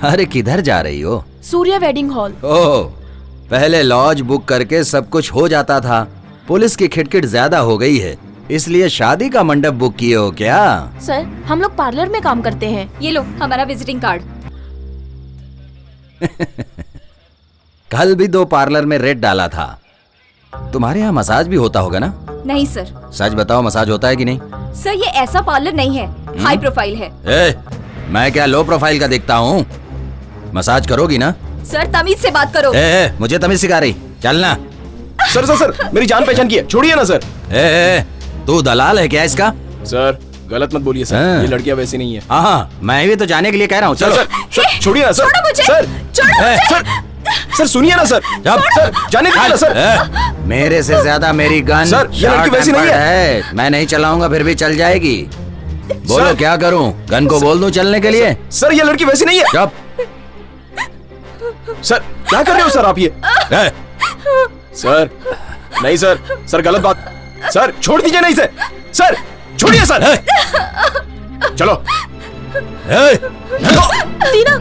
अरे किधर जा रही हो? Surya wedding hall. ओह, पहले लॉज बुक करके सब कुछ हो जाता था। पुलिस की खिटखिट ज्यादा हो गई है, इसलिए शादी का मंडप बुक किए हो क्या? सर, हम लोग पार्लर में काम करते हैं। ये लो हमारा विजिटिंग कार्ड। कल भी 2 पार्लर में रेट डाला था। तुम्हारे यहाँ मसाज भी होता होगा ना? नहीं सर। सच बताओ, मसाज होता है कि नहीं? सर ये ऐसा पार्लर नहीं है, हाई प्रोफाइल है। मैं क्या लो प्रोफाइल का दिखता हूँ? मसाज करोगी ना? सर तमीज से बात करो। मुझे तमीज सिखा रही, चलना। सर सर सर, मेरी जान पहचान की है, छोड़िए ना सर। तू दलाल है क्या इसका? सर गलत मत बोलिए सर, ये लड़कियां वैसी नहीं है। हाँ, मैं भी तो जाने के लिए कह रहा हूँ। चलो सर, छोड़िए ना सर। छोड़ो मुझे। सर छोड़ो सर, सर सुनिए ना सर। सर जाने दीजिए ना सर। मेरे से ज्यादा मेरी गन सर, ये लड़की वैसी नहीं है। मैं नहीं चलाऊंगा फिर भी चल जाएगी। बोलो सर, क्या करूं? गन को बोल दूं चलने के लिए? सर ये लड़की वैसी नहीं है। चुप। सर क्या कर रहे हो सर आप ये? सर नहीं सर, सर गलत बात। सर छोड़ दीजिए नहीं से। सर छोड़िए सर। चलो। टीना,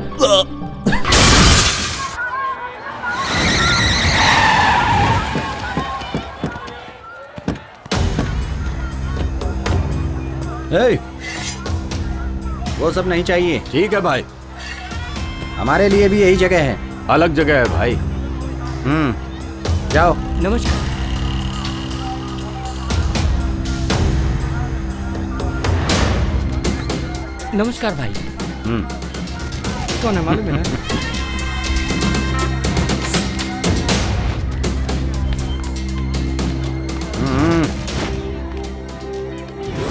वो सब नहीं चाहिए। ठीक है भाई, हमारे लिए भी यही जगह है। अलग जगह है भाई। जाओ। नमस्कार। नमस्कार भाई। कौन है मालूम है ना?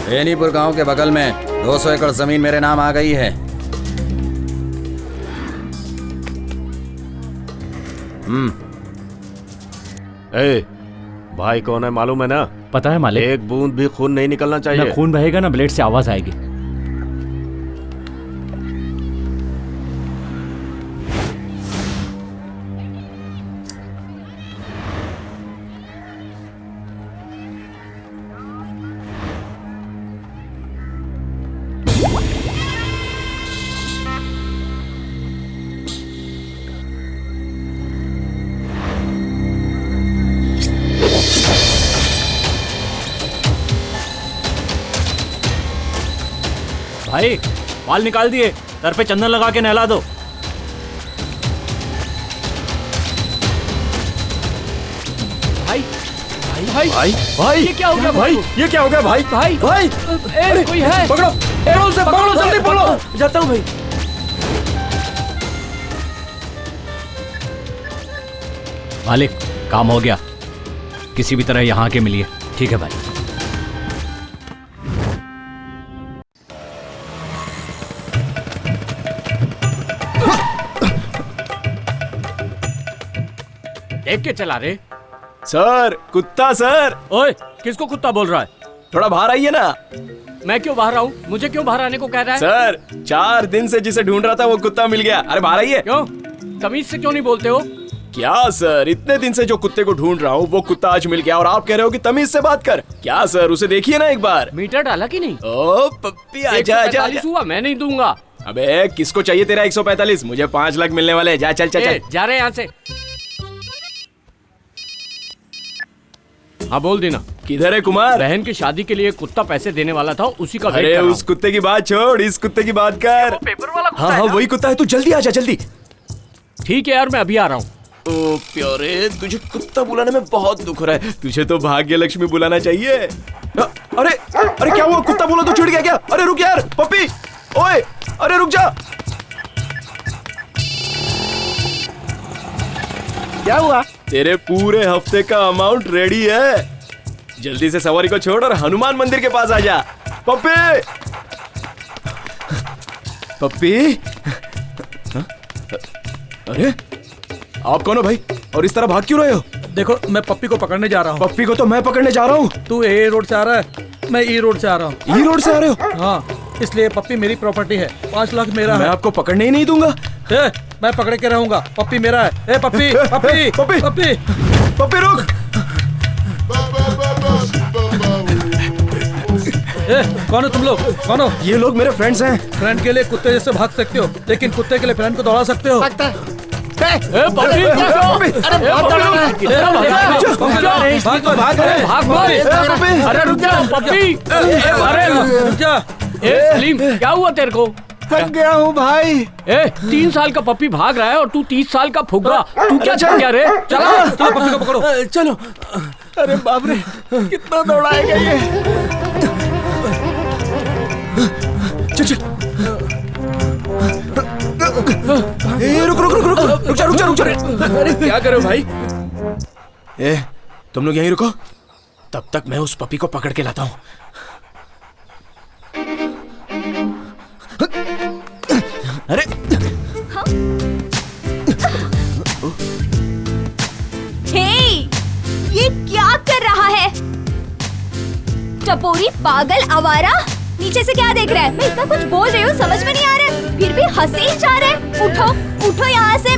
बेनीपुर गांव के बगल में 200 एकड़ जमीन मेरे नाम आ गई है। भाई कौन है मालूम है ना? पता है मालिक। एक बूंद भी खून नहीं निकलना चाहिए। ना खून बहेगा ना ब्लेड से आवाज आएगी। भाई बाल निकाल दिए, सर पे चंदन लगा के नहला दो। भाई भाई भाई भाई ये क्या हो गया भाई? ये क्या हो गया भाई? भाई भाई कोई है? पकड़ो, एरोल से पकड़ो, जल्दी पकड़ो। जाता हूँ भाई। मालिक काम हो गया, किसी भी तरह यहाँ के मिलिए। ठीक है भाई। देख के चला रे। सर कुत्ता सर। ओए किसको कुत्ता बोल रहा है? थोड़ा बाहर आइए ना। मैं क्यों बाहर आऊं? मुझे क्यों बाहर आने को कह रहा है? सर 4 दिन से जिसे ढूंढ रहा था वो कुत्ता मिल गया। अरे बाहर आइए। क्यों? तमीज से क्यों नहीं बोलते हो? क्या सर, इतने दिन से जो कुत्ते को ढूंढ रहा हूँ वो कुत्ता आज मिल गया और आप कह रहे हो कि तमीज से बात कर। क्या सर, उसे देखिए ना एक बार। मीटर डाला कि नहीं? ओ पप्पी आजा आजा आजा। हुआ, मैं नहीं दूंगा। अबे किसको चाहिए तेरा 145? मुझे 5 लाख मिलने वाले हैं। जा चल चल चल। जा रहे यहाँ से। हाँ बोल देना। किधर है कुमार? बहन की शादी के लिए कुत्ता पैसे देने वाला था, उसी का वेट अरे कर रहा उस कुत्ते की बात छोड़, इस कुत्ते की बात कर। हूं। पेपर वाला कुत्ता हाँ है हाँ ना? वही कुत्ता है, तू जल्दी आजा जल्दी। ठीक है यार, मैं अभी आ रहा हूँ। ओ प्यारे, तुझे कुत्ता बुलाने में बहुत दुख हो रहा है। तुझे तो भाग्य लक्ष्मी बुलाना चाहिए। अरे अरे क्या हुआ? कुत्ता बोला तो छूट गया क्या? अरे रुक यार पप्पी, ओए अरे रुक जा। क्या हुआ? तेरे पूरे हफ्ते का अमाउंट रेडी है। जल्दी से सवारी को छोड़ और हनुमान मंदिर के पास आ जा। पप्पी पप्पी। अरे आप कौन हो भाई, और इस तरह भाग क्यों रहे हो? देखो मैं पप्पी को पकड़ने जा रहा हूँ। पप्पी को तो मैं पकड़ने जा रहा हूँ। तू ए रोड से आ रहा है, मैं ई रोड से आ रहा हूँ। ई रोड से आ रहे हो? हाँ, इसलिए पप्पी मेरी प्रॉपर्टी है। 5 लाख मेरा मैं है। आपको पकड़ने ही नहीं दूंगा। मैं पकड़े के रहूंगा। पप्पी मेरा है। ए पप्पी पप्पी पप्पी पप्पी पप्पी रुक। कौन हो तुम लोग? कौन हो? ये लोग मेरे फ्रेंड्स हैं। फ्रेंड के लिए कुत्ते जैसे भाग सकते हो, लेकिन कुत्ते के लिए फ्रेंड को दौड़ा सकते हो? अरे रुक जा पप्पी। रुक जा। सलीम क्या हुआ तेरे को? थक गया हूँ भाई। 3 साल का पप्पी भाग रहा है और तू 30 साल का फुग्गा। तू क्या चल गया रे? चला चलो पप्पी को पकड़ो। चलो। अरे बाप रे, कितना दौड़ाएगा ये। चल चल। रुक रुक रुक रुक रुक जा रुक जा रुक जा। अरे क्या करो भाई? तुम लोग यहीं रुको, तब तक मैं उस पपी को पकड़ के लाता हूँ। अरे हे, ये क्या कर रहा है? टपोरी पागल आवारा, नीचे से क्या देख रहा है? मैं इतना कुछ बोल रही हूँ, समझ में नहीं आ रहा है, फिर भी हंसे ही जा रहा है। उठो उठो यहाँ से।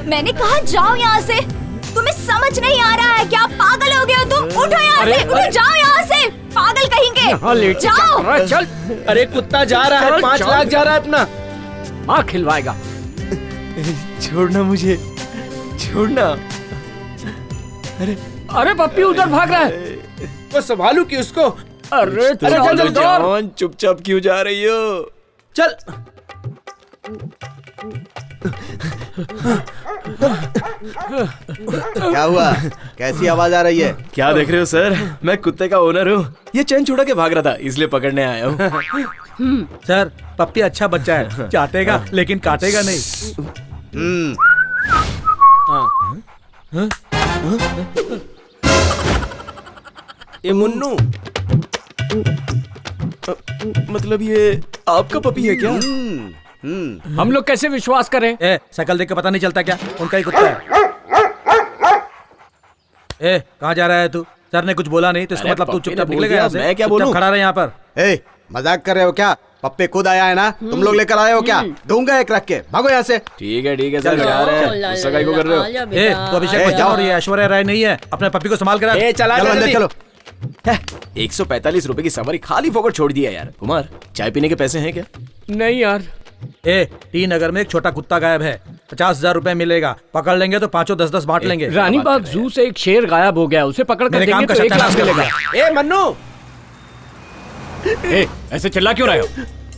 मैंने कहा जाओ यहाँ से। तुम्हें समझ नहीं आ रहा है क्या? पागल हो गए हो तुम? उठो यहाँ से, उठो, जाओ यहाँ से, पागल कहेंगे। जाओ। चल। अरे कुत्ता जा रहा है, 5 लाख जा रहा है अपना। माँ खिलवाएगा। छोड़ना मुझे, छोड़ना। अरे पप्पी उधर भाग रहा है। वो संभालू कि उसको? अरे चल, दौड़। चुपचाप क्यों जा रही हो? चल। क्या हुआ? कैसी आवाज आ रही है? क्या देख रहे हो सर? मैं कुत्ते का ओनर हूँ। ये चैन छुड़ा के भाग रहा था, इसलिए पकड़ने आया हूँ। सर पप्पी अच्छा बच्चा है, चाटेगा लेकिन काटेगा नहीं। ये मुन्नू, मतलब ये आपका पपी है क्या? हम लोग कैसे विश्वास करें? शकल देख के पता नहीं चलता क्या? उनका ही कुत्ता है। कहाँ जा रहा है तू? सर ने कुछ बोला नहीं तो इसका मतलब तू चुपचाप निकलेगा यहाँ से? मैं क्या बोलूं? खड़ा रहे यहाँ पर। मजाक कर रहे हो क्या? पप्पी खुद आया है ना, तुम लोग लेकर आए हो क्या? दूंगा एक रख के, भागो यहाँ से। ठीक है सर, जा रहे हैं। गुस्सा काहे को कर रहे हो? तो अभिषेक मत जाओ, ये ऐश्वर्या राय नहीं है, अपने पप्पी को संभाल कर। चला चलो अंदर चलो। 145 रुपए की सवारी खाली फोकट छोड़ दिया यार। कुमार, चाय पीने के पैसे हैं क्या? नहीं यार। टी नगर में एक छोटा कुत्ता गायब है, 50,000 रुपए मिलेगा। पकड़ लेंगे तो 5-10 बांट लेंगे। रानी बाग जू से एक शेर गायब हो गया, उसे पकड़ कर देंगे तो 1 लाख मिलेगा। मन्नू, ऐसे चिल्ला क्यों रहे हो?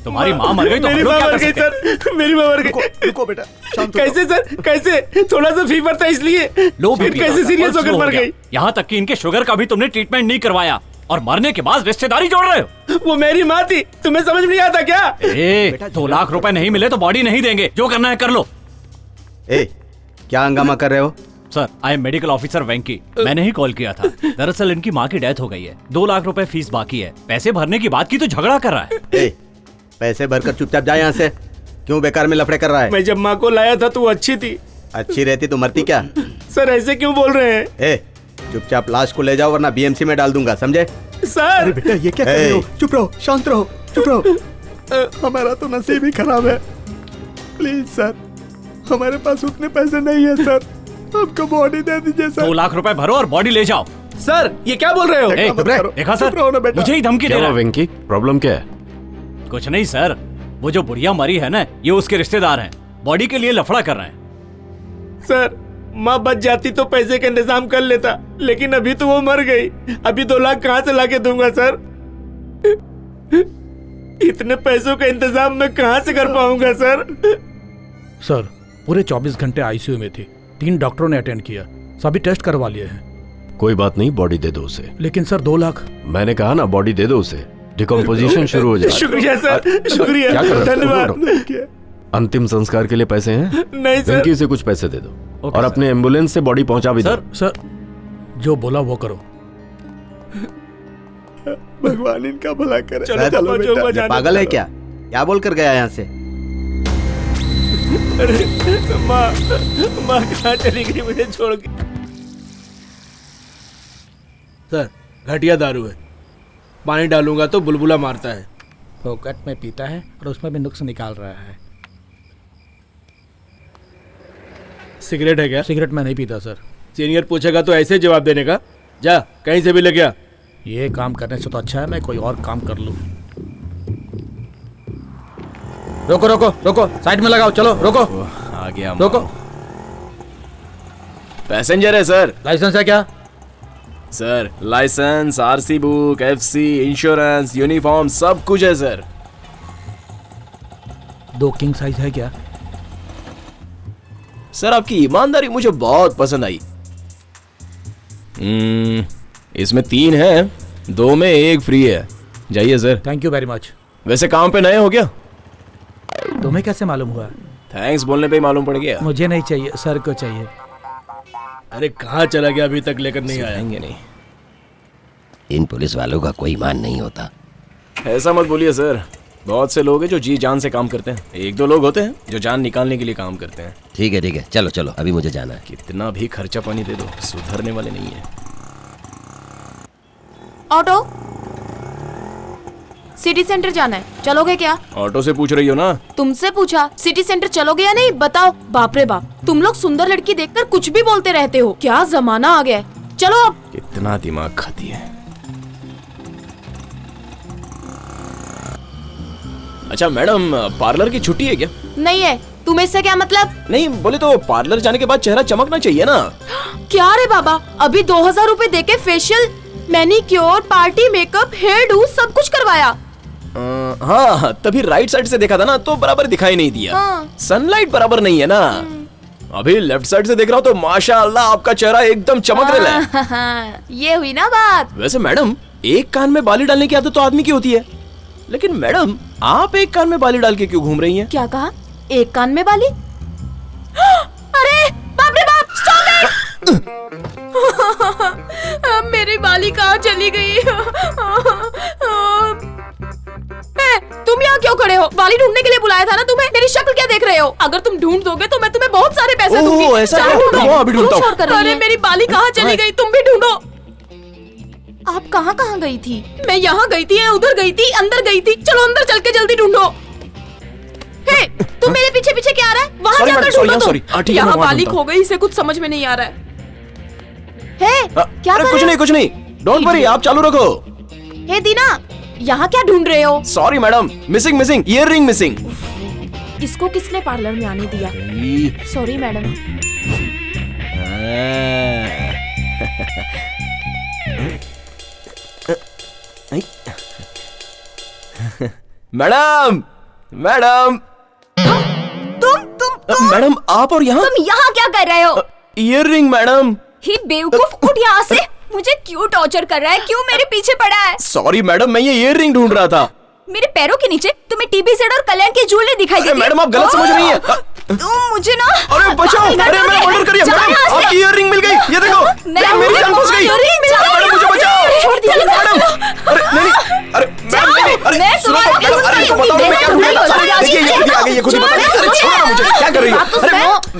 तुम्हारी माँ मर गई तो हम लोग क्या कर सकते हैं? सर, मेरी माँ मर गई। रुको बेटा, शांत हो कैसे सर? कैसे? थोड़ा सा फीवर था इसलिए। लो फिर कैसे सीरियस होकर मर गई? यहाँ तक कि इनके शुगर का भी तुमने ट्रीटमेंट नहीं करवाया और मरने के बाद रिश्तेदारी जोड़ रहे हो। वो मेरी माँ थी, तुम्हें समझ में नहीं आता क्या? 2 लाख रुपए नहीं मिले तो बॉडी नहीं देंगे, जो करना है कर लो। क्या हंगामा कर रहे हो? Sir, I am medical officer Venky. मैंने ही कॉल किया था। दरअसल इनकी माँ की डेथ हो गई है, 2 लाख रुपए फीस बाकी है। पैसे भरने की बात की तो झगड़ा कर रहा है। पैसे भरकर चुपचाप जा यहाँ से। क्यों बेकार में लफड़े कर रहा है? मैं जब माँ को लाया था तो अच्छी थी। अच्छी रहती तो मरती क्या? सर ऐसे क्यों बोल रहे हैं? चुपचाप लाश को ले जाओ वरना बीएमसी में डाल दूंगा, समझे? सर बेटा ये क्या कर रहे हो? चुप रहो, शांत रहो, चुप रहो। हमारा तो नसीब ही खराब है। प्लीज सर, हमारे पास उतने पैसे नहीं है सर, आपको बॉडी दे दीजिए सर। 2 लाख रुपए भरो और बॉडी ले जाओ। सर ये क्या बोल रहे हो? देखा सर, मुझे ही धमकी दे रहा है। वेंकी, प्रॉब्लम क्या है? कुछ नहीं सर, वो जो बुढ़िया मरी है ना, ये उसके रिश्तेदार हैं, बॉडी के लिए लफड़ा कर रहे हैं। सर माँ बच जाती तो पैसे का इंतजाम कर लेता, लेकिन अभी तो वो मर गई। अभी 2 लाख कहाँ से लाके दूंगा सर? इतने पैसों का इंतजाम मैं कहाँ से कर पाऊंगा सर? सर पूरे 24 घंटे आईसीयू में थी, 3 डॉक्टरों ने अटेंड किया, सभी टेस्ट करवा लिए हैं। कोई बात नहीं, बॉडी दे दो उसे। लेकिन सर 2 लाख। मैंने कहा ना, बॉडी दे दो उसे, डिकम्पोजिशन शुरू हो जाए। शुक्रिया सर, शुक्रिया, क्या कर रहे हो? धन्यवाद। अंतिम संस्कार के लिए पैसे हैं? नहीं सर। वेंकी से कुछ पैसे दे दो और अपने एम्बुलेंस से बॉडी पहुंचा भी दो। सर जो बोला वो करो। भगवान इनका भला करे। सर, ये पागल है क्या? क्या बोल कर गया यहाँ से? माँ कहाँ चली गई मुझे छोड़ के? सर घटिया दारू है, पानी डालूंगा तो बुलबुला मारता है। फोकट में पीता है और उसमें भी नुक्स निकाल रहा है। सिगरेट है क्या? सिगरेट में नहीं पीता सर। सीनियर पूछेगा तो ऐसे जवाब देने का? जा कहीं से भी ले गया। ये काम करने से तो अच्छा है मैं कोई और काम कर लूँ। रोको रोको रोको, साइड में लगाओ, चलो रोको आ गया रोको। पैसेंजर है सर। लाइसेंस है क्या? Sir licence, RC book, FC, insurance, uniform सब कुछ है सर। 2 किंग साइज है क्या? सर आपकी ईमानदारी मुझे बहुत पसंद आई। इसमें 3 है, 2 में 1 फ्री है। जाइए sir. Thank you very much. वैसे काम पे नए हो क्या? तुम्हें कैसे मालूम हुआ? थैंक्स बोलने पे ही मालूम पड़ गया। मुझे नहीं चाहिए, सर को चाहिए। अरे कहाँ चला गया, अभी तक लेकर नहीं आया। आएंगे नहीं। इन पुलिस वालों का कोई ईमान नहीं होता। ऐसा मत बोलिए सर, बहुत से लोग हैं जो जी जान से काम करते हैं। 1-2 लोग होते हैं जो जान निकालने के लिए काम करते हैं। ठीक है चलो चलो, अभी मुझे जाना है। कितना भी खर्चा पानी दे दो, सुधरने वाले नहीं है। ऑटो, सिटी सेंटर जाना है, चलोगे क्या? ऑटो से पूछ रही हो ना? तुमसे पूछा, सिटी सेंटर चलोगे या नहीं बताओ। बाप रे बाप, तुम लोग सुंदर लड़की देखकर कुछ भी बोलते रहते हो। क्या जमाना आ गया है। चलो अब। कितना दिमाग खाती है। अच्छा मैडम, पार्लर की छुट्टी है क्या? नहीं है। तुम्हें इससे क्या मतलब? नहीं बोले तो पार्लर जाने के बाद चेहरा चमकना चाहिए ना। क्या रे बाबा, अभी 2000 रुपए देके facial, manicure, party makeup, hairdo सब कुछ करवाया। हाँ तभी राइट साइड से देखा था ना तो बराबर दिखाई नहीं दिया। हाँ। सनलाइट बराबर नहीं है ना। अभी लेफ्ट साइड से देख रहा हूँ तो माशाअल्लाह आपका चेहरा एकदम चमक रहा है। ये हुई ना बात। वैसे मैडम, एक कान में बाली डालने की आदत तो आदमी की होती है, लेकिन मैडम आप एक कान में बाली डाल के क्यों घूम रही हैं? क्या कहा? एक कान में बाली? अरे बाप रे बाप, स्टॉप इट। मेरी बाली कहाँ चली गई? तुम यहाँ क्यों खड़े हो? बाली ढूंढने के लिए बुलाया था ना तुम्हें। मेरी शक्ल क्या देख रहे हो? अगर तुम ढूंढ दोगे तो मैं तुम्हें बहुत सारे पैसे दूंगी। ऐसा चलो है? ढूंढो। रुको, अभी ढूंढता हूँ। क्यों शोर कर रही है? अरे मेरी बाली कहाँ चली गई? तुम भी ढूंढो। आप कहाँ गई थी? मैं यहाँ गई थी, उधर गई थी, अंदर गई थी। चलो अंदर चल के जल्दी ढूंढो। हे, तुम मेरे पीछे पीछे क्या आ रहा है? वहाँ जाकर ढूंढो तुम। यहाँ बाली खो गई, इसे कुछ समझ में नहीं आ रहा है। हे, क्या कर रहे हो? कुछ नहीं, डोंट वरी, आप चालू रखो। हे दीना, यहाँ क्या ढूंढ रहे हो? Sorry madam, missing earliness missing. इसको किसने पार्लर में आने दिया? Sorry madam. मैडम तुम मैडम, आप और यहाँ? तुम यहाँ क्या कर रहे हो? Earliness madam. ही बेवकूफ, उठ यहाँ से। मुझे क्यों टॉर्चर कर रहा है? क्यों मेरे पीछे पड़ा है? सॉरी मैडम, मैं ये ईयररिंग ढूंढ रहा था। मेरे पैरों के नीचे तुम्हें टीबी सेट और कल्याण की ज्वेलरी दिखाई देती है। मैडम आप गलत समझ रही हैं। तुम मुझे ना, अरे बचाओ, अरे मेरा मर्डर करिए मैडम, आपकी ईयररिंग मिल गई, ये देखो। मेरी जान फंस गई। मैडम मुझे बचाओ। छोड़ दिया मैडम, अरे नहीं, अरे मैडम नहीं, अरे मैं सुनो, तुम्हारा अरे क्या बताओ मैं क्या ढूंढ? देखिए ये खुद ही आ गई, ये खुद ही बता रही है। अरे छोड़ो मुझे, क्या कर रही हो? अरे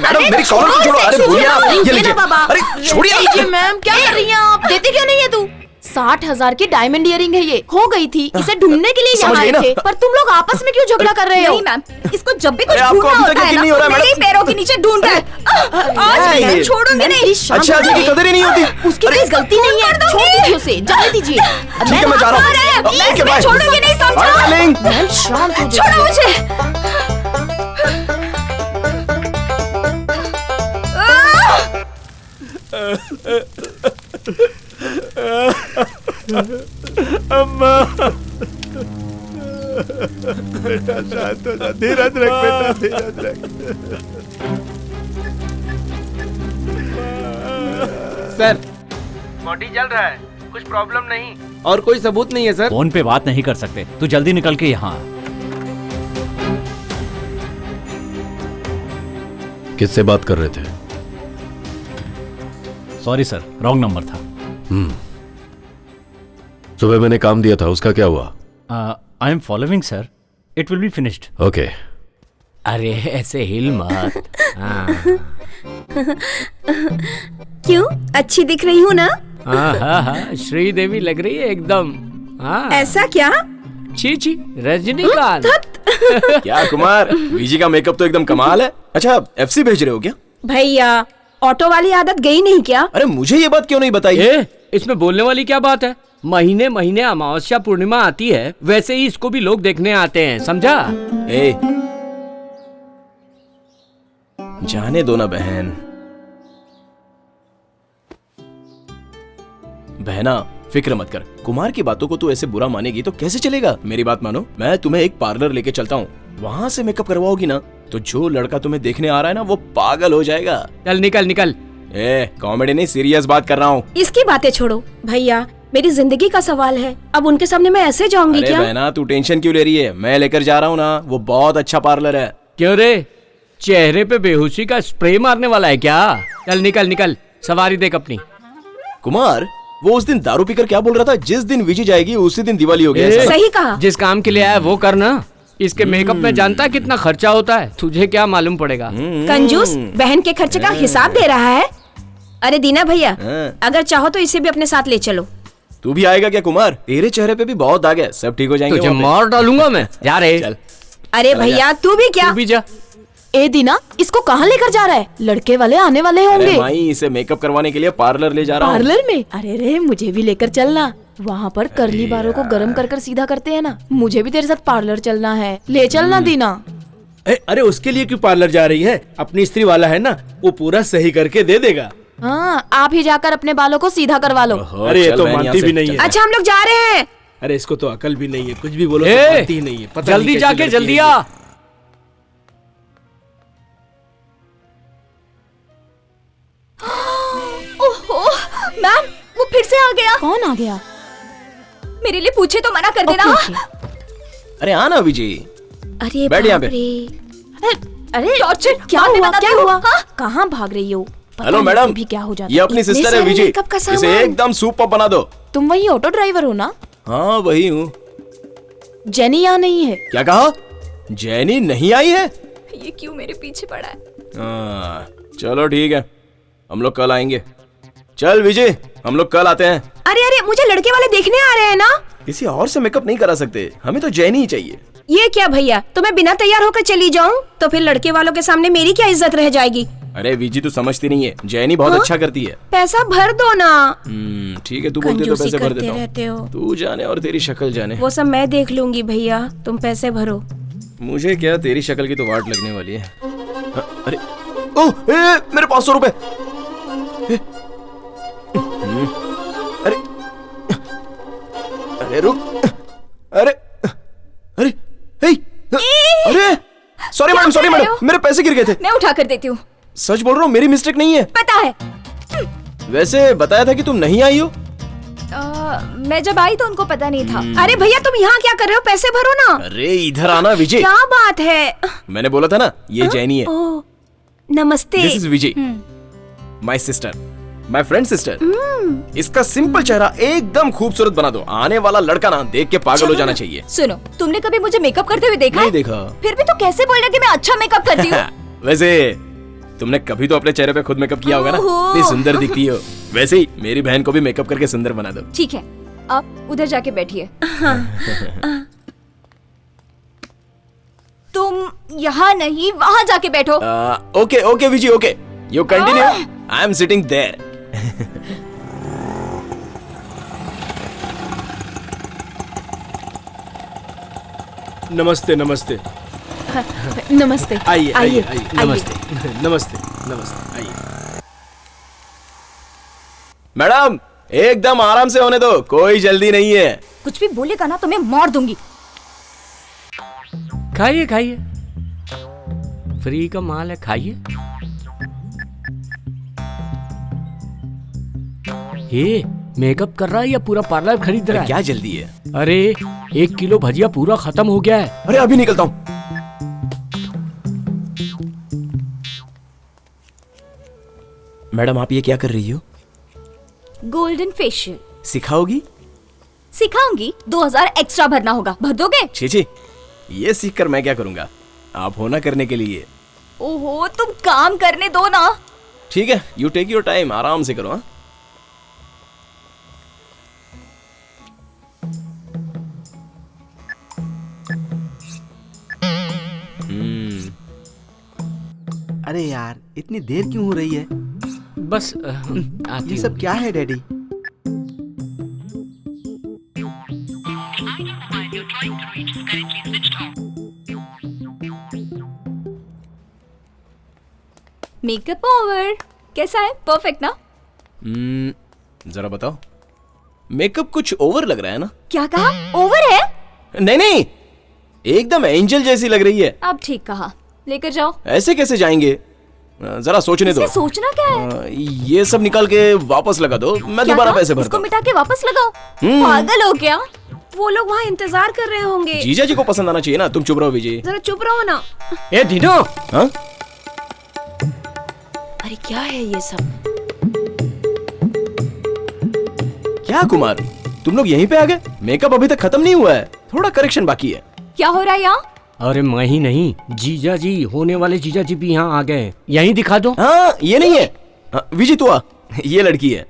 मैडम मेरी कॉलर को छोड़ो। अरे भूलिए आप, ये लीजिए। अरे छोड़िए मैम, क्या कर रही हैं आप? देते क्यों नहीं है तू? 60,000 की डायमंड इयरिंग है, ये खो गई थी। इसे ढूंढने के लिए यहाँ आए थे, पर तुम लोग आपस में क्यों झगड़ा कर रहे हो? नहीं मैम, इसको जब भी कुछ अरे आपको ढूंढना अभी तक होता है यकीन नहीं हो रहा ना, है मेरे मैडम? पैरों के नीचे ढूंढ रहा है। आज मैं इसे छोड़ूंगी नहीं। अच्छा की कदर ही नहीं होती। उसकी कोई गलती नहीं है, छोड़ दीजिए उसे, जाने दीजिए। ठीक है मैं जा रहा हूँ। प्लीज, मैं छोड़ूंगी नहीं, समझो? मैम शांत हो जाइए। छोड़ो मुझे। अम्मा, बेटा शांत हो जा, धीरज रख बेटा, धीरज रख। सर बॉडी जल रहा है, कुछ प्रॉब्लम नहीं और कोई सबूत नहीं है सर। फोन पे बात नहीं कर सकते, तू जल्दी निकल के यहाँ। किससे बात कर रहे थे? सॉरी सर, रॉन्ग नंबर था। सुबह मैंने काम दिया था, उसका क्या हुआ? I am following sir, it will be finished. Okay. अरे ऐसे हिल मत। क्यों, अच्छी दिख रही हूँ ना? हाँ, श्रीदेवी लग रही है एकदम। हाँ। ऐसा क्या? छी छी, रजनीकांत। क्या कुमार, वीजी का मेकअप तो एकदम कमाल है। अच्छा, एफसी भेज रहे हो क्या? भैया ऑटो वाली आदत गई नहीं क्या? अरे मुझे ये बात क्यों नहीं बताई? इसमें बोलने वाली क्या बात है? महीने महीने अमावस्या पूर्णिमा आती है, वैसे ही इसको भी लोग देखने आते हैं, समझा? जाने दो ना बहन। बहना फिक्र मत कर, कुमार की बातों को तू ऐसे बुरा मानेगी तो कैसे चलेगा? मेरी बात मानो, मैं तुम्हें एक पार्लर लेके चलता हूँ, वहाँ से मेकअप करवाओगी ना तो जो लड़का तुम्हें देखने आ रहा है ना वो पागल हो जाएगा। चल निकल निकल। कॉमेडी नहीं, सीरियस बात कर रहा हूँ। इसकी बातें छोड़ो भैया, मेरी जिंदगी का सवाल है, अब उनके सामने मैं ऐसे जाऊंगी क्या? बहना तू टेंशन क्यों ले रही है, मैं लेकर जा रहा हूँ ना, वो बहुत अच्छा पार्लर है। क्यों रे, चेहरे पे बेहोशी का स्प्रे मारने वाला है क्या? चल निकल निकल, सवारी देख अपनी। कुमार, वो उस दिन दारू पीकर क्या बोल रहा था, जिस दिन विजी जाएगी उसी दिन दिवाली होगी। सही कहा। जिस काम के लिए आया वो करना। इसके मेकअप में जानता है कितना खर्चा होता है? तुझे क्या मालूम पड़ेगा? कंजूस, बहन के खर्चे का हिसाब दे रहा है। अरे दीना भैया, अगर चाहो तो इसे भी अपने साथ ले चलो। तू भी आएगा क्या कुमार? तेरे चेहरे पे भी बहुत दाग है, सब ठीक हो जाएंगे। तुझे मार डालूंगा मैं। जा रे। चल। अरे भैया तू भी क्या? तू भी जा। ए दीना, इसको कहाँ लेकर जा रहा है? लड़के वाले आने वाले होंगे। अरे माई, इसे मेकअप करवाने के लिए पार्लर ले जा रहा हूँ। पार्लर में? अरे रे, मुझे भी लेकर चलना। वहाँ पर कर्ली बालों को गरम कर सीधा करते हैं ना, मुझे भी तेरे साथ पार्लर चलना है, ले चलना दीना। अरे उसके लिए क्यों पार्लर जा रही है? अपनी स्त्री वाला है ना, वो पूरा सही करके दे देगा। हाँ, आप ही जाकर अपने बालों को सीधा करवा लो। अरे ये तो मानती भी नहीं है। अच्छा, हम लोग जा रहे हैं। अरे इसको तो अकल भी नहीं है, कुछ भी बोलो तो मानती ही नहीं है। पता जल्दी जाके जल्दी आ। ओहो, मैम वो फिर से आ गया। कौन आ गया? मेरे लिए पूछे तो मना कर देना। अरे आना विजय। अरे बैठ यहाँ पे। अरे टॉर्चर क्या हुआ? क्या हुआ? कहाँ भाग रही हो? हेलो मैडम, भी क्या हो जाता? ये अपनी सिस्टर है विजय, इसे एकदम सूपर बना दो। तुम वही ऑटो ड्राइवर हो ना? हाँ वही हूँ। जेनी यहाँ नहीं है। क्या कहा? जेनी नहीं आई है? ये क्यों मेरे पीछे पड़ा है? चलो ठीक है, हम लोग कल आएंगे। चल विजय, हम लोग कल आते हैं। अरे अरे, मुझे लड़के वाले देखने आ रहे हैं ना। किसी और से मेकअप नहीं करा सकते, हमें तो जेनी ही चाहिए। ये क्या भैया, तो मैं बिना तैयार होकर चली जाऊं तो फिर लड़के वालों के सामने मेरी क्या इज्जत रह जाएगी? अरे विजी तू समझती नहीं है, जेनी बहुत अच्छा करती है। पैसा भर दो ना। ठीक है, तू बोलती तो पैसे भर देता हूँ। तू जाने और तेरी शक्ल जाने। वो सब मैं देख लूंगी भैया, तुम पैसे भरो। मुझे क्या, तेरी शक्ल की तो वाट लगने वाली है। अरे ओह, मेरे 500 रुपए। अरे अरे रुक, अरे अरे अरे सॉरी मैडम, मेरे पैसे गिर गए थे। मैं उठा कर देती हूँ। सच बोल रहा हूँ, मेरी मिस्टेक नहीं है। पता है। वैसे बताया था कि तुम नहीं आई हो। मैं जब आई तो उनको पता नहीं था। अरे भैया तुम यहाँ क्या कर रहे हो? पैसे भरो ना। अरे इधर आना विजय। क्या बात है? मैंने बोला था ना, ये जेनी है। ओह, नमस्ते। This is Vijay, my sister, my friend sister. इसका सिंपल चेहरा एकदम खूबसूरत बना दो, आने वाला लड़का ना देख के पागल हो जाना चाहिए। सुनो, तुमने कभी मुझे मेकअप करते हुए देखा? नहीं देखा। फिर भी तो कैसे बोल रहे कि मैं अच्छा मेकअप करती हूँ? वैसे तुमने कभी तो अपने चेहरे पे खुद मेकअप किया होगा ना, इतनी सुंदर दिखती हो। वैसे ही मेरी बहन को भी मेकअप करके सुंदर बना दो। ठीक है, आप उधर जाके बैठिए। तुम यहाँ नहीं, वहाँ जाके बैठो। Okay okay Vijay, okay you continue, I am sitting there. नमस्ते नमस्ते। नमस्ते। आइए आइए आइए। नमस्ते। नमस्ते नमस्ते, आइए। मैडम एकदम आराम से होने दो, कोई जल्दी नहीं है। कुछ भी बोलेगा ना तो मैं मार दूंगी। खाइए खाइए, फ्री का माल है, खाइए। ये मेकअप कर रहा है या पूरा पार्लर खरीद रहा है? क्या जल्दी है? अरे 1 किलो भजिया पूरा खत्म हो गया है। अरे अभी निकलता हूँ। मैडम आप ये क्या कर रही हो? गोल्डन फेशियल सिखाओगी? सिखाऊंगी, 2000 एक्स्ट्रा भरना होगा, भर दोगे? छी, ये सीख कर मैं क्या करूंगा, आप होना करने के लिए। ओहो, तुम काम करने दो ना। ठीक है, यू टेक योर टाइम, आराम से करो। हाँ इतनी देर क्यों हो रही है? बस आती ये सब क्या है डैडी? Makeup over. कैसा है? परफेक्ट ना? जरा बताओ। मेकअप कुछ ओवर लग रहा है ना? क्या कहा? ओवर है? नहीं नहीं, एकदम एंजल जैसी लग रही है। अब ठीक कहा। लेकर जाओ। ऐसे कैसे जाएंगे? जरा सोचने दो। इसमें सोचना क्या है? ये सब निकाल के वापस लगा दो, मैं क्या दोबारा कहा? पैसे भरता इसको हूँ। मिटा के वापस लगाओ। पागल हो क्या? वो लोग वहाँ इंतजार कर रहे होंगे। जीजा जी को पसंद आना चाहिए ना। तुम चुप रहो विजय। जरा चुप रहो ना। ए दीनो, हाँ? अरे क्या है ये सब? क्या कुमार, तुम लोग यहीं पे आ गए? मेकअप अभी तक खत्म नहीं हुआ है, थोड़ा करेक्शन बाकी है। क्या हो रहा है यहाँ? अरे मैं ही नहीं, जीजा जी, होने वाले जीजा जी भी यहाँ आ गए। यहीं दिखा दो। हाँ, ये नहीं है। हाँ, विजय तू आ, ये लड़की है।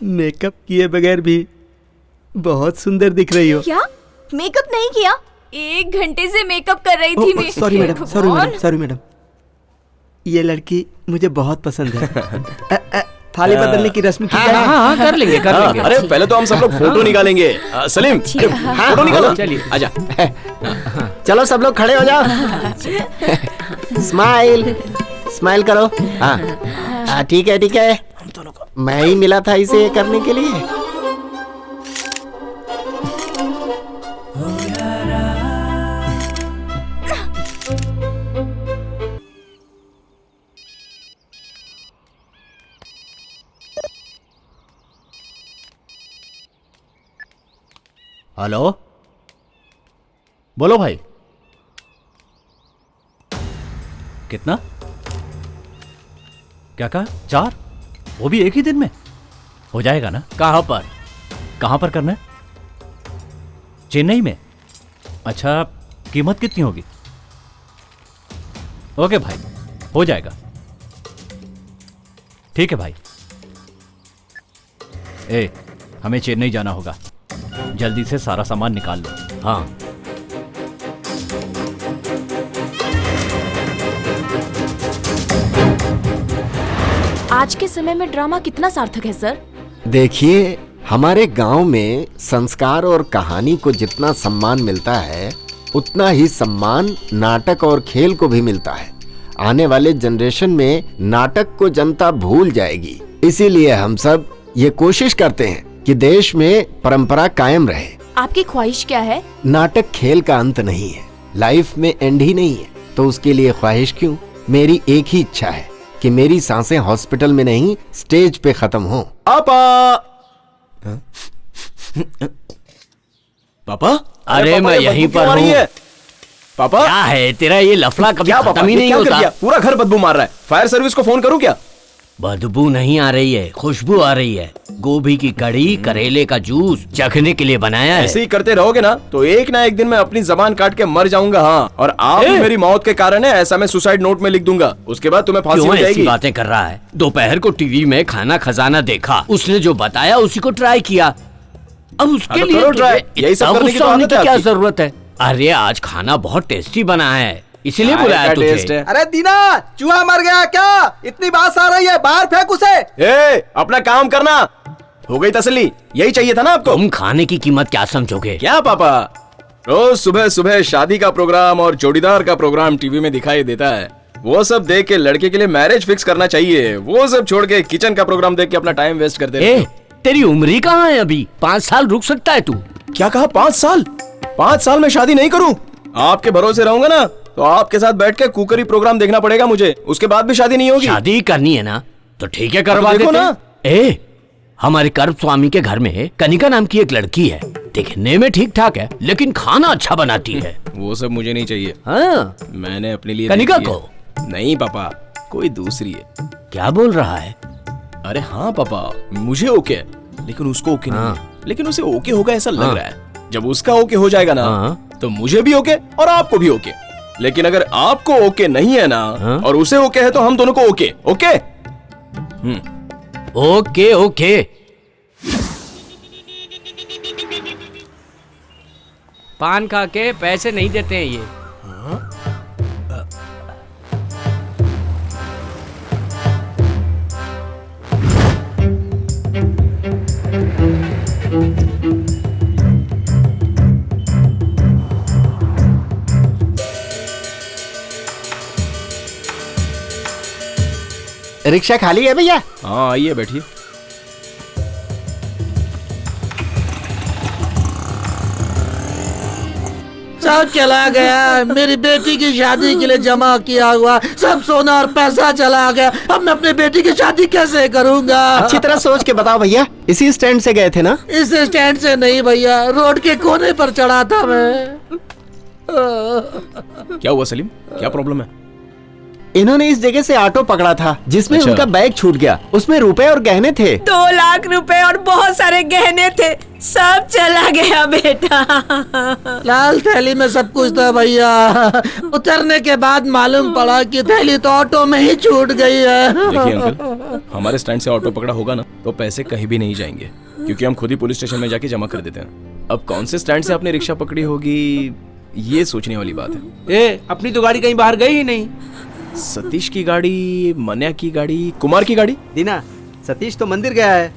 मेकअप किए बगैर भी बहुत सुंदर दिख रही हो। क्या? मेकअप नहीं किया? 1 घंटे से मेकअप कर रही थी मैं। Sorry madam, sorry madam. ये लड़की मुझे बहुत पसंद है। थाली बदलने की रस्म की जाए? हाँ, कर लेंगे, कर लेंगे। अरे पहले तो हम सब लोग फोटो निकालेंगे। सलीम, फोटो निकालो। चलिए, आजा। चलो सब लोग खड़े हो जाओ। स्माइल स्माइल करो। हाँ ठीक है ठीक है। मैं ही मिला था इसे करने के लिए। हेलो, बोलो भाई। कितना? क्या कहा? 4? वो भी एक ही दिन में हो जाएगा ना? कहाँ पर? कहाँ पर करना है? चेन्नई में? अच्छा, कीमत कितनी होगी? ओके भाई, हो जाएगा। ठीक है भाई। हमें चेन्नई जाना होगा, जल्दी से सारा सामान निकाल लो। हाँ। आज के समय में ड्रामा कितना सार्थक है सर? देखिए, हमारे गांव में संस्कार और कहानी को जितना सम्मान मिलता है, उतना ही सम्मान नाटक और खेल को भी मिलता है। आने वाले जनरेशन में नाटक को जनता भूल जाएगी। इसीलिए हम सब ये कोशिश करते हैं कि देश में परंपरा कायम रहे। आपकी ख्वाहिश क्या है? नाटक खेल का अंत नहीं है, लाइफ में एंड ही नहीं है, तो उसके लिए ख्वाहिश क्यों? मेरी एक ही इच्छा है कि मेरी सांसें हॉस्पिटल में नहीं, स्टेज पे खत्म हो। पापा? अरे मैं यहीं पर हूँ। पापा क्या है तेरा ये लफड़ा? कभी खत्म ही नहीं होता। पूरा घर बदबू मार रहा है। फायर सर्विस को फोन करूं क्या? बदबू नहीं आ रही है, खुशबू आ रही है। गोभी की कड़ी, करेले का जूस चखने के लिए बनाया है। ऐसे ही करते रहोगे ना तो एक ना एक दिन मैं अपनी जबान काट के मर जाऊंगा। हाँ, और आप मेरी मौत के कारण है ऐसा मैं सुसाइड नोट में लिख दूंगा। उसके बाद तुम्हें फांसी हो जाएगी। ऐसी बातें कर रहा है? दोपहर को टीवी में खाना खजाना देखा, उसने जो बताया उसी को ट्राई किया। अब उसके लिए ट्राई, यही सब करने की तो आदत है क्या आपकी। जरूरत है? अरे आज खाना बहुत टेस्टी बना है, इसीलिए बुलाया तुझे। अरे दीना, चूहा मर गया क्या? इतनी बात आ रही है, बाहर फेंक उसे। अपना काम करना। हो गई तसल्ली? यही चाहिए था ना आपको? तुम खाने की कीमत क्या समझोगे? क्या पापा, रोज सुबह सुबह शादी का प्रोग्राम और जोड़ीदार का प्रोग्राम टीवी में दिखाई देता है। वो सब देख के लड़के के लिए मैरिज फिक्स करना चाहिए। वो सब छोड़ के किचन का प्रोग्राम देख के अपना टाइम वेस्ट करते रहते हो। तेरी उम्र ही कहाँ है अभी? 5 साल रुक सकता है तू। क्या कहा? 5 साल? 5 साल में शादी नहीं करूं? आपके भरोसे रहूंगा ना तो आपके साथ बैठ के कुकरी प्रोग्राम देखना पड़ेगा मुझे। उसके बाद भी शादी नहीं होगी। शादी करनी है ना तो ठीक है, करवा देखो देते ना। हमारे कर्म स्वामी के घर में कनिका नाम की एक लड़की है। दिखने में ठीक ठाक है लेकिन खाना अच्छा बनाती है। वो सब मुझे नहीं चाहिए। हाँ? मैंने अपने लिए कनिका देखी है। को? नहीं पापा, कोई दूसरी है। क्या बोल रहा है? अरे हाँ पापा, मुझे ओके है लेकिन उसको ओके नहीं है। लेकिन उसे ओके होगा ऐसा लग रहा है। जब उसका ओके हो जाएगा ना तो मुझे भी ओके और आपको भी ओके। लेकिन अगर आपको ओके नहीं है ना और उसे ओके है तो हम दोनों को ओके। ओके? Okay okay. पान खा के पैसे नहीं देते हैं ये। रिक्शा खाली है भैया? हाँ आइए बैठिए। सब चला गया, मेरी बेटी की शादी के लिए जमा किया हुआ सब सोना और पैसा चला गया। अब मैं अपनी बेटी की शादी कैसे करूंगा? अच्छी तरह सोच के बताओ भैया। इसी स्टैंड से गए थे ना? इस स्टैंड से नहीं भैया, रोड के कोने पर चढ़ा था मैं। क्या हुआ सलीम, क्या प्रॉब्लम है? इन्होंने इस जगह से ऑटो पकड़ा था जिसमें अच्छा। उनका बैग छूट गया। उसमें रुपए और गहने थे। 2 लाख रुपए और बहुत सारे गहने थे, सब चला गया बेटा। लाल थैली में सब कुछ था भैया। उतरने के बाद मालूम पड़ा कि थैली तो ऑटो में ही छूट गई है। देखिए अंकल, हमारे स्टैंड से ऑटो पकड़ा होगा ना तो पैसे कहीं भी नहीं जाएंगे, क्योंकि हम खुद ही पुलिस स्टेशन में जाके जमा कर देते हैं। अब कौन से स्टैंड से आपने रिक्शा पकड़ी होगी, ये सोचने वाली बात है। अपनी तो गाड़ी कहीं बाहर गई ही नहीं। सतीश की गाड़ी, मन्या की गाड़ी, कुमार की गाड़ी। दीना, सतीश तो मंदिर गया है,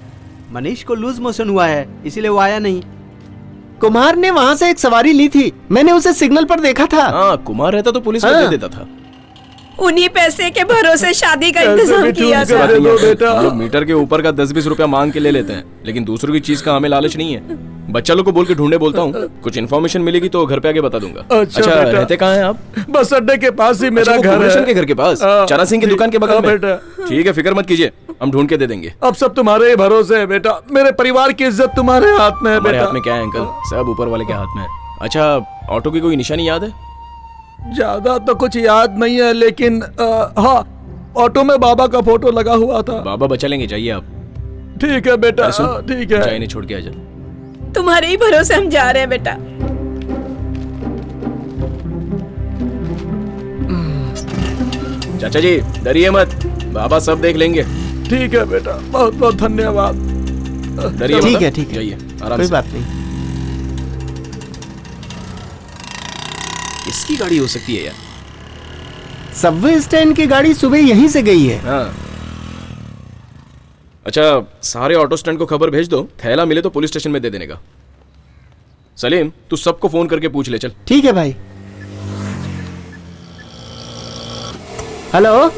मनीष को लूज मोशन हुआ है इसीलिए वो आया नहीं। कुमार ने वहाँ से एक सवारी ली थी, मैंने उसे सिग्नल पर देखा था। हाँ, कुमार रहता तो पुलिस में दे देता था। उन्हीं पैसे के भरोसे शादी का इंतजाम किया था। हम लोग मीटर के ऊपर का 10-20 रुपया मांग के ले लेते हैं, लेकिन दूसरों की चीज का हमें लालच नहीं है। बच्चा लोग को बोल के ढूंढने बोलता हूँ, कुछ इन्फॉर्मेशन मिलेगी तो घर पे आके बता दूंगा। अच्छा अच्छा रहते कहाँ हैं आप? बस अड्डे के पास ही मेरा अच्छा, वो घर कुमरेशन है। के घर के पास, चना सिंह की दुकान के बगल में। ठीक है, फिक्र मत कीजिए, हम ढूंढ के दे देंगे। अब सब तुम्हारे ही भरोसे है बेटा, मेरे परिवार की इज्जत तुम्हारे हाथ में है हमारे बेटा। हाथ में क्या है अंकल, सब ऊपर वाले के हाथ में है। अच्छा, ऑटो की कोई निशानी याद है? ज्यादा तो कुछ याद नहीं है, लेकिन हाँ, ऑटो में बाबा का फोटो लगा हुआ था। बाबा बचा लेंगे, जाइए आप। ठीक है बेटा, ठीक है। चाय नहीं छोड़ के आ जा। तुम्हारे ही भरोसे हम जा रहे हैं बेटा। चाचा जी डरिए मत, बाबा सब देख लेंगे। ठीक है बेटा, बहुत बहुत धन्यवाद। डरिए मत, ठीक है, ठीक है, जाइए आराम कोई से। बात नहीं। किसकी गाड़ी हो सकती है यार? सबवे स्टैंड की गाड़ी सुबह यहीं से गई है। हाँ। अच्छा, सारे ऑटो स्टैंड को खबर भेज दो, थैला मिले तो पुलिस स्टेशन में दे देने का। सलीम, तू सबको फोन करके पूछ ले, चल। ठीक है भाई। हेलो,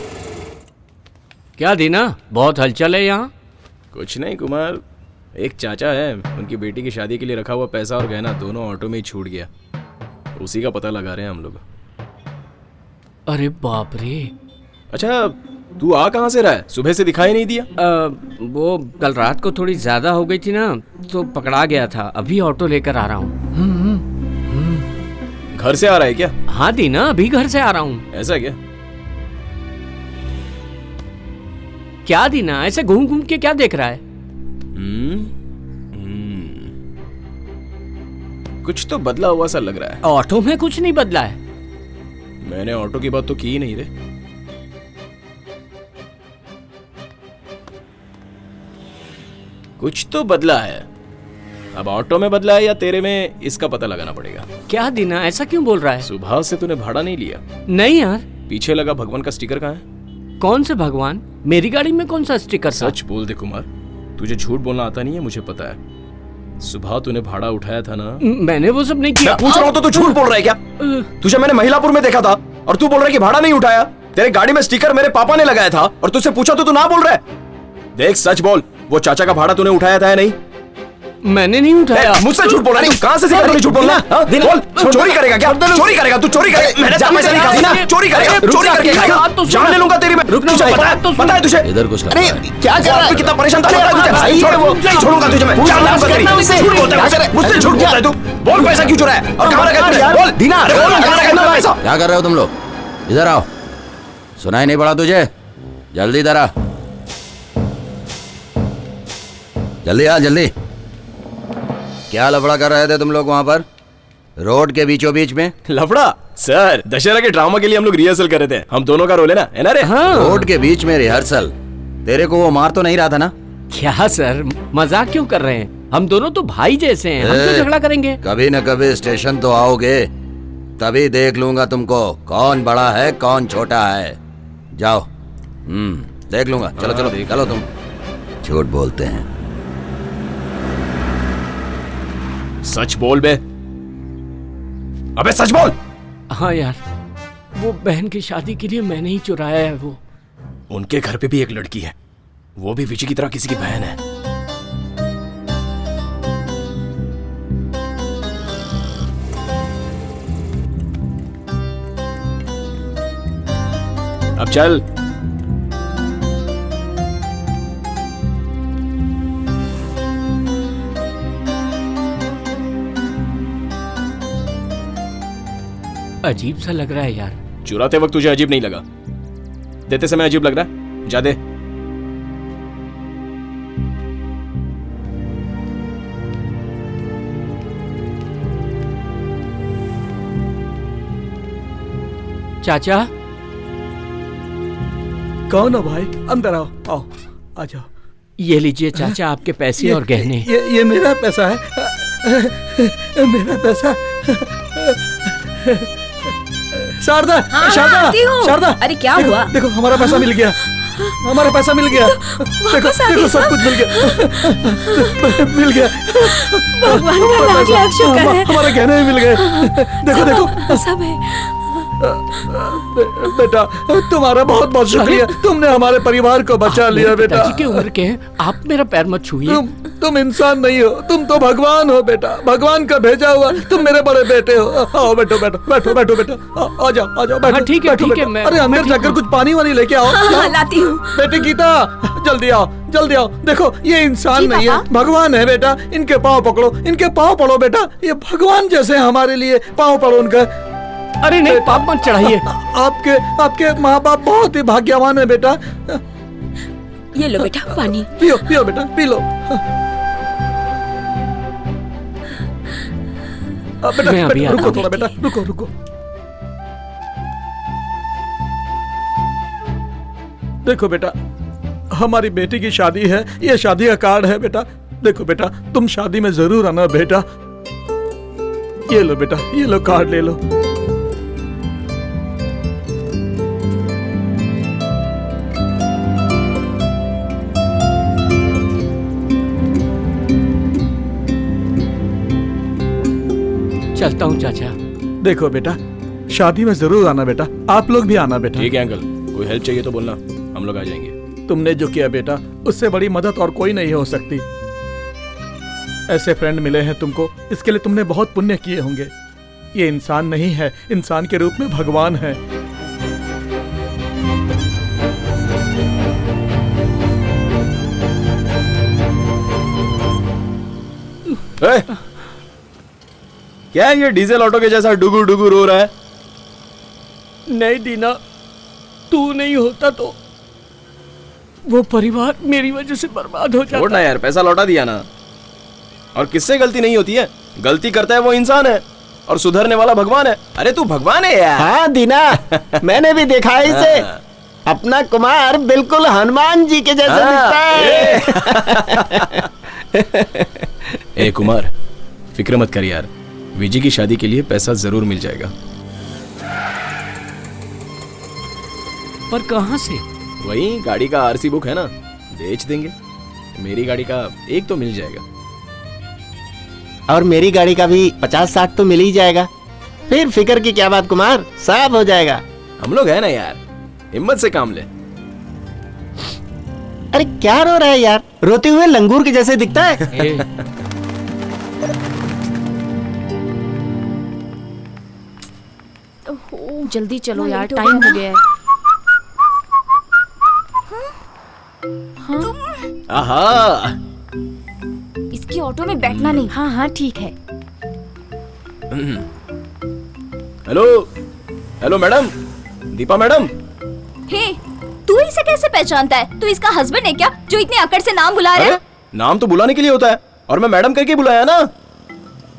क्या दीना, बहुत हलचल है यहाँ? कुछ नहीं कुमार, एक चाचा है, उनकी बेटी की शादी के लिए रखा हुआ पैसा और गहना दोनों ऑटो में ही छूट गया। उसी का पता लगा रहे हैं हम लोग। अरे बाप रे। अच्छा, तू आ कहाँ से रहा है? सुबह से दिखाई नहीं दिया। वो कल रात को थोड़ी ज्यादा हो गई थी ना, तो पकड़ा गया था। अभी ऑटो लेकर आ रहा हूँ। घर से आ रहा है क्या? हाँ दीना, अभी घर से आ रहा हूँ। ऐसा क्या? क्या दीना, ऐसे घूम घूम के क्या देख रहा है? कुछ तो बदला हुआ सा लग रहा है। ऑटो में कुछ नहीं बदला है। मैंने ऑटो की बात तो की ही नहीं रे। कुछ तो बदला है। अब ऑटो में बदला है या तेरे में, इसका पता लगाना पड़ेगा। क्या दीना, ऐसा क्यों बोल रहा है? सुबह से तूने भाड़ा नहीं लिया? नहीं यार। पीछे लगा भगवान का स्टिकर कहाँ है? कौन से भगवान? मेरी गाड़ी में कौन सा स्टिकर था? सच बोल दे कुमार, तुझे झूठ बोलना आता नहीं है, मुझे पता है। सुबह तूने भाड़ा उठाया था ना? मैंने वो सब नहीं किया। मैं पूछ रहा हूँ तो तू झूठ बोल रहा है क्या? तुझे मैंने महिलापुर में देखा था और तू बोल रहा है कि भाड़ा नहीं उठाया। तेरे गाड़ी में स्टिकर मेरे पापा ने लगाया था और तुझसे पूछा तो तू ना बोल रहा है। देख सच बोल, वो चाचा का भाड़ा तूने उठाया था या नहीं? मैंने नहीं उठाया। मुझसे झूठ बोल रहा है तू? कहाँ से सीखा तूने झूठ बोलना? बोल, चोरी करेगा क्या? चोरी करेगा तू? चोरी करेगा? मैंने पैसा नहीं खाया। चोरी करेगा? चोरी करके खाएगा? जान ले लूंगा तेरी मैं। तुझे पता है तुझे? इधर कुछ अरे क्या कर रहा है? कितना परेशान था, नहीं छोड़ूंगा तुझे मैं। जान लूंगा तेरी। झूठ बोलता है, मुझसे झूठ बोलता है तू। बोल पैसा क्यों चुराया और कहाँ रखा तूने? बोल दीना, बोल कहाँ रखा तूने पैसा? क्या कर रहे हो तुम लोग? इधर आओ। सुनाई नहीं पड़ा तुझे? जल्दी इधर आ, जल्दी आ, जल्दी। क्या लफड़ा कर रहे थे तुम लोग वहां पर रोड के बीचों बीच में? लफड़ा? सर, दशहरा के ड्रामा के लिए हम लोग रिहर्सल कर रहे थे। हम दोनों का रोल है ना रे? हाँ। रोड के बीच में रिहर्सल? तेरे को वो मार तो नहीं रहा था ना? क्या सर, मजाक क्यों कर रहे हैं? हम दोनों तो भाई जैसे हैं, हम क्यों झगड़ा करेंगे? कभी न कभी स्टेशन तो आओगे, तभी देख लूंगा तुमको कौन बड़ा है कौन छोटा है। जाओ, देख लूंगा। चलो चलो चलो, तुम झूठ बोलते हैं। सच बोल बे। अबे सच बोल। हाँ यार, वो बहन की शादी के लिए मैंने ही चुराया है वो। उनके घर पे भी एक लड़की है, वो भी विजय की तरह किसी की बहन है। अब चल। अजीब सा लग रहा है यार। चुराते वक्त तुझे अजीब नहीं लगा, देते समय अजीब लग रहा है? जा दे। चाचा। कौन हो भाई? अंदर आओ, आओ, आ जाओ। ये लीजिए चाचा आपके पैसे और गहने। ये मेरा पैसा है, मेरा पैसा। शारदा, शारदा, शारदा, अरे क्या देखो, हुआ? देखो हमारा पैसा मिल गया, हमारा पैसा मिल गया। देखो, देखो सब कुछ मिल गया, मिल गया। भगवान का लाख लाख शुक्र है। हमारे गहने भी मिल गए। देखो, देखो सब है। बेटा तुम्हारा बहुत बहुत शुक्रिया, तुमने हमारे परिवार को बचा लिया बेटा। पिताजी की उम्र के हैं, आप मेरा पैर मत छूइए। तुम इंसान नहीं हो, तुम तो भगवान हो बेटा, भगवान का भेजा हुआ। तुम मेरे बड़े बेटे हो। आओ बैठो, बैठो, बैठो, बैठो बेटा, आ जाओ, आ जाओ, बैठो। ठीक है, ठीक है। अरे अंदर जाकर कुछ पानी वानी लेके आओ। लाती हूँ। बेटी गीता, जल्दी आओ, जल्दी आओ। देखो ये इंसान नहीं है, भगवान है बेटा। इनके पाँव पकड़ो, इनके पाँव पड़ो बेटा। ये भगवान जैसे हमारे लिए, पाँव पड़ो उनका। अरे नहीं, पाप मत चढ़ाइए। आपके माँ बाप बहुत ही भाग्यवान है बेटा। ये लो बेटा पानी। पियो, पियो बेटा, पी लो। बेटा, बेटा रुको थोड़ा बेटा, रुको, रुको। देखो बेटा, हमारी बेटी की शादी है, ये शादी का कार्ड है बेटा। देखो बेटा, तुम शादी में जरूर आना बेटा। ये लो बेटा, ये लो कार्ड ले लो। चलता हूँ चाचा। देखो बेटा, शादी में जरूर आना बेटा, आप लोग भी आना बेटा। ठीक है अंकल, कोई हेल्प चाहिए तो बोलना, हम लोग आ जाएंगे। तुमने जो किया बेटा, उससे बड़ी मदद और कोई नहीं हो सकती। ऐसे फ्रेंड मिले हैं तुमको, इसके लिए तुमने बहुत पुण्य किए होंगे। ये इंसान नहीं है, इंसान के रूप में भगवान है। क्या है ये डीजल ऑटो के जैसा डुगु डुगु रो रहा है? नहीं दीना, तू नहीं होता तो वो परिवार मेरी वजह से बर्बाद हो जाता। छोड़ ना यार, पैसा लौटा दिया ना। और किससे गलती नहीं होती है? गलती करता है वो इंसान है और सुधरने वाला भगवान है। अरे तू भगवान है यार। हाँ दीना, मैंने भी देखा है इसे। अपना कुमार बिल्कुल हनुमान जी के जैसा दिखता है। ए कुमार, फिक्र मत कर यार, विजय की शादी के लिए पैसा जरूर मिल जाएगा। पर कहाँ से? वही गाड़ी का आरसी बुक है ना, बेच देंगे। मेरी गाड़ी का एक तो मिल जाएगा। और मेरी गाड़ी का भी 50-60 तो मिल ही जाएगा। फिर फिक्र की क्या बात कुमार, सब हो जाएगा। हम लोग है ना यार, हिम्मत से काम ले। अरे क्या रो रहा है यार, रोते हुए लंगूर के जैसे दिखता है। जल्दी चलो यार, टाइम हो गया है। आहा, इसकी ऑटो में बैठना नहीं। हाँ हाँ ठीक है। Hello, hello madam, Deepa madam. Hey, तू इसे कैसे पहचानता है? तू इसका हस्बैंड है क्या, जो इतने अकड़ से नाम बुला रहा है? नाम तो बुलाने के लिए होता है, और मैं मैडम करके बुलाया ना।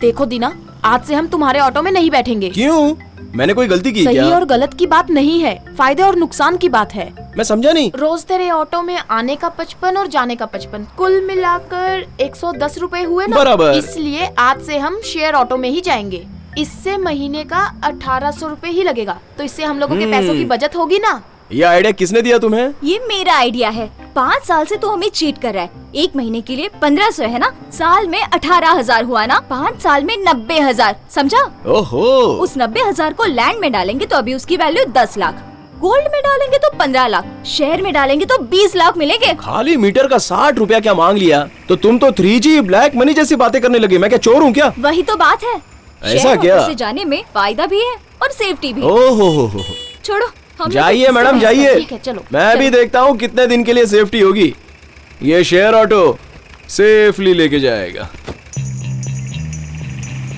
देखो दीना, आज से हम तुम्हारे ऑटो में नहीं बैठेंगे। क्यों? मैंने कोई गलती की सही क्या? और गलत की बात नहीं है, फायदे और नुकसान की बात है। मैं समझा नहीं। रोज तेरे ऑटो में आने का 55 और जाने का 55, कुल मिलाकर 110 रुपए हुए ना। बराबर। इसलिए आज से हम शेयर ऑटो में ही जाएंगे। इससे महीने का 1800 रुपए ही लगेगा, तो इससे हम लोगों के पैसों की बचत होगी ना। ये आइडिया किसने दिया तुम्हें? ये मेरा आइडिया है। 5 साल से तू हमें चीट कर रहा है। 1 महीने के लिए 1500 है ना, साल में 18,000 हुआ ना, 5 साल में 90,000, समझा? ओहो। उस 90,000 को लैंड में डालेंगे तो अभी उसकी वैल्यू 10 लाख। गोल्ड में डालेंगे तो 15 लाख, शहर में डालेंगे तो 20 लाख मिलेंगे। खाली मीटर का 60 रुपया क्या मांग लिया, तो तुम तो 3G ब्लैक मनी जैसी बातें करने लगी। मैं क्या चोर हूँ क्या? वही तो बात है, ऐसा शहर क्या? से जाने में फायदा भी है और सेफ्टी भी। ओहो छोड़ो, हम जाइए मैडम जाइए, ठीक है चलो। मैं भी देखता हूँ कितने दिन के लिए सेफ्टी होगी। ये शेयर ऑटो सेफली लेके जाएगा।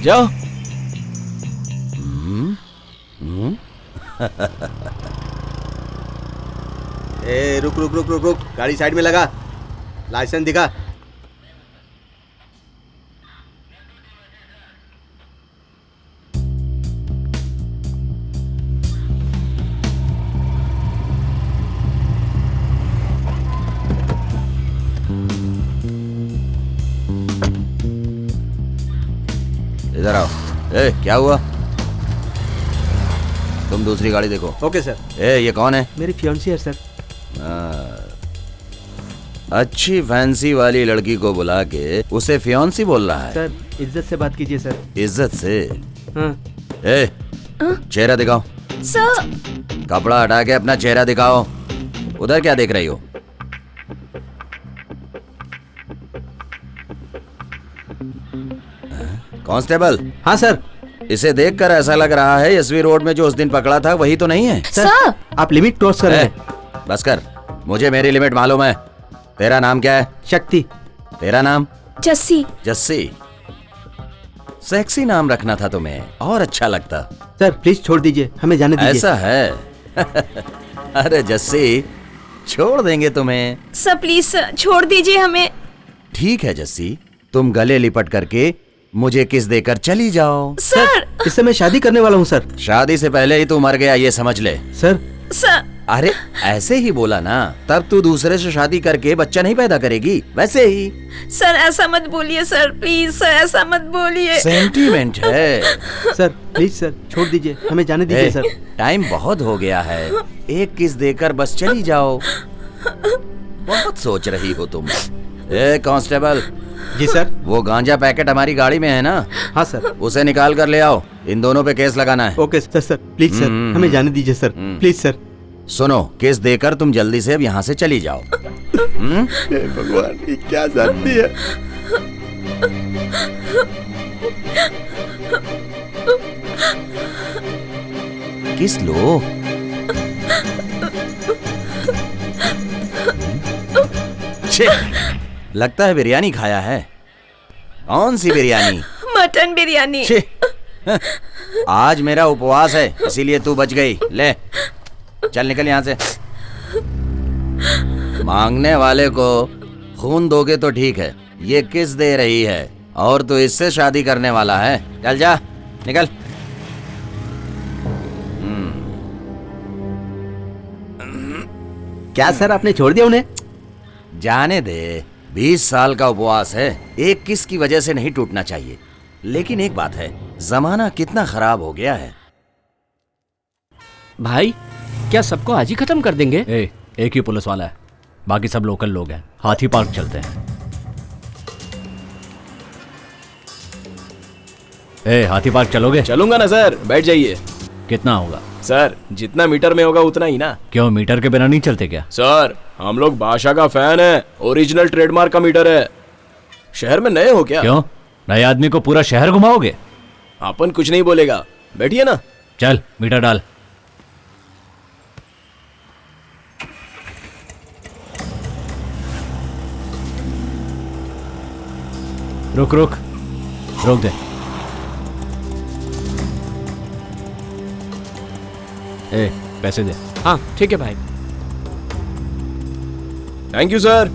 जाओ। ए रुक रुक रुक रुक रुक, गाड़ी साइड में लगा, लाइसेंस दिखा। इधर आओ। ए क्या हुआ? तुम दूसरी गाड़ी देखो। Okay sir. ए ये कौन है? मेरी फियांसी है सर। अच्छी फैंसी वाली लड़की को बुला के उसे फियांसी बोल रहा है? सर इज्जत से बात कीजिए सर। इज्जत से? हाँ। ए चेहरा दिखाओ। सर कपड़ा हटा के अपना चेहरा दिखाओ। उधर क्या देख रही हो? कांस्टेबल। हाँ सर। इसे देखकर ऐसा लग रहा है एसवी रोड में जो उस दिन पकड़ा था वही तो नहीं है। सर आप लिमिट क्रॉस कर रहे हैं। बस कर, मुझे मेरी लिमिट मालूम है। तेरा नाम क्या है? शक्ति। तेरा नाम? जस्सी। जस्सी। सेक्सी नाम रखना था तुम्हें, और अच्छा लगता। सर प्लीज छोड़ दीजिए, हमें जाने दीजिए। ऐसा है? अरे जस्सी, छोड़ देंगे तुम्हें। सर प्लीज छोड़ दीजिए हमें। ठीक है जस्सी, तुम गले लिपट करके मुझे किस देकर चली जाओ। सर इससे मैं शादी करने वाला हूँ सर। शादी से पहले ही तू मर गया, ये समझ ले। सर अरे ऐसे ही बोला ना, तब तू दूसरे से शादी करके बच्चा नहीं पैदा करेगी, वैसे ही। सर ऐसा मत बोलिए सर, प्लीज सर ऐसा मत बोलिए। सेंटीमेंट है। सर प्लीज सर छोड़ दीजिए, हमें जाने दीजिए सर। टाइम बहुत हो गया है, एक किस देकर बस चली जाओ। बहुत सोच रही हो तुम। ए कांस्टेबल। जी सर। वो गांजा पैकेट हमारी गाड़ी में है ना? हाँ सर। उसे निकाल कर ले आओ, इन दोनों पे केस लगाना है। Okay sir. Sir please sir हमें जाने दीजिए सर, प्लीज सर। सुनो, केस देकर तुम जल्दी से अब यहाँ से चली जाओ। भगवान ये क्या जानती है? किस लो। लगता है बिरयानी खाया है। कौन सी बिरयानी? मटन बिरयानी। आज मेरा उपवास है, इसीलिए तू बच गई। ले चल निकल यहाँ से। मांगने वाले को खून दोगे तो ठीक है, ये किस दे रही है और तू इससे शादी करने वाला है? चल जा निकल। क्या सर आपने छोड़ दिया उन्हें? जाने दे, 20 साल का उपवास है, एक किस की वजह से नहीं टूटना चाहिए। लेकिन एक बात है, जमाना कितना खराब हो गया है। भाई क्या सबको आज ही खत्म कर देंगे? एक ही पुलिस वाला है, बाकी सब लोकल लोग हैं। हाथी पार्क चलते हैं। हाथी पार्क चलोगे? चलूंगा ना सर, बैठ जाइए। कितना होगा? सर जितना मीटर में होगा उतना ही ना। क्यों, मीटर के बिना नहीं चलते क्या? सर हम लोग बादशाह का फैन है, ओरिजिनल ट्रेडमार्क का मीटर है। शहर में नए हो क्या? क्यों, नए आदमी को पूरा शहर घुमाओगे? अपन कुछ नहीं बोलेगा, बैठिए ना। चल मीटर डाल। रुक रुक रोक दे। पैसे दे। हाँ ठीक है भाई। Thank you sir.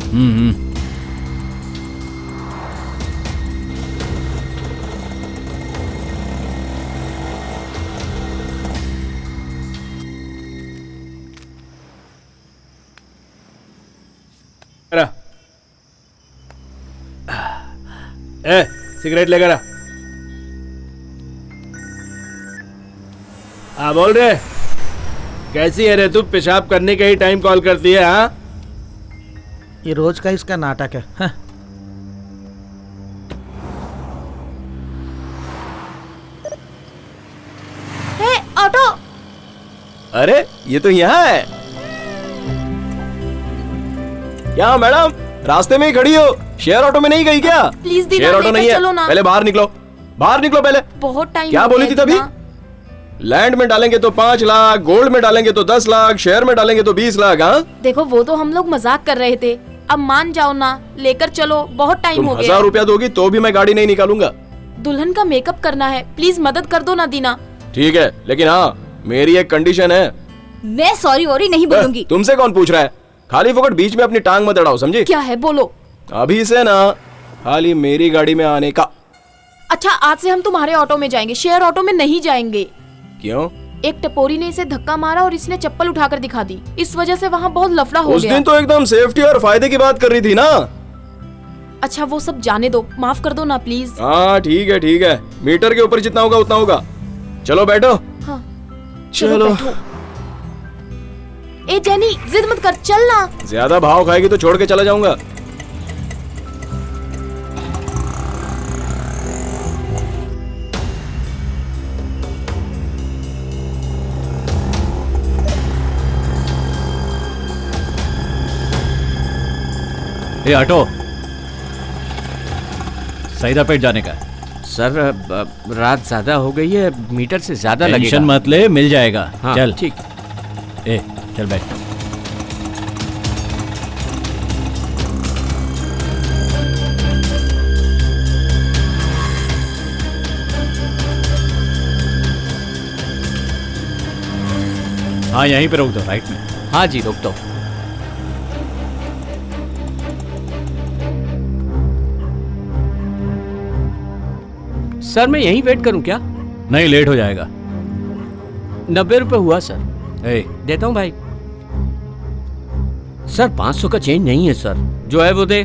सिगरेट लेकर आ। बोल रहे कैसी है रे तू? पेशाब करने के ही टाइम कॉल करती है? हाँ ये रोज का इसका नाटक है। हाँ। ऑटो। अरे ये तो यहाँ है। क्या मैडम, रास्ते में ही खड़ी हो? शेयर ऑटो में नहीं गई क्या? प्लीज दीना, शेयर ऑटो नहीं चलो है, ना। पहले बाहर निकलो, बाहर निकलो पहले। बहुत टाइम क्या बोली थी तभी? लैंड में डालेंगे तो 5 लाख, गोल्ड में डालेंगे तो 10 लाख, शेयर में डालेंगे तो 20 लाख। हाँ, देखो वो तो हम लोग मजाक कर रहे थे, अब मान जाओ ना, लेकर चलो, बहुत टाइम तुम हो गया। 1000 रुपया दोगी तो भी मैं गाड़ी नहीं निकालूंगा। दुल्हन का मेकअप करना है, प्लीज मदद कर दो ना दीना। ठीक है, लेकिन हाँ मेरी एक कंडीशन है। मैं सॉरी वॉरी नहीं बोलूंगी। तुमसे कौन पूछ रहा है? खाली फोकट बीच में अपनी टांग मत अड़ाओ, समझी? क्या है बोलो। अभी से ना खाली मेरी गाड़ी में आने का। अच्छा, आज से हम तुम्हारे ऑटो में जाएंगे, शेयर ऑटो में नहीं जाएंगे। क्यों? एक टपोरी ने इसे धक्का मारा और इसने चप्पल उठाकर दिखा दी, इस वजह से वहाँ बहुत लफड़ा हो उस गया। दिन तो एकदम सेफ्टी और फायदे की बात कर रही थी ना। अच्छा वो सब जाने दो, माफ कर दो ना प्लीज। हाँ ठीक है ठीक है, मीटर के ऊपर जितना होगा उतना होगा। चलो बैठो। हाँ चलो। बैठो। ए जेनी, जिद मत कर, चल ना। ज्यादा भाव खाएगी तो छोड़ के चला जाऊंगा। ये ऑटो सईदापेट जाने का। सर रात ज्यादा हो गई है, मीटर से ज्यादा लगेगा। टेंशन मत ले, मिल जाएगा। हाँ, चल ठीक। ए चल बैठ। हाँ यहीं पे रोक दो, राइट में। हाँ जी रोक दो। सर मैं यहीं वेट करूं क्या? नहीं, लेट हो जाएगा। 90 रुपए हुआ सर। ए देता हूं भाई। सर 500 का चेंज नहीं है सर, जो है वो दे।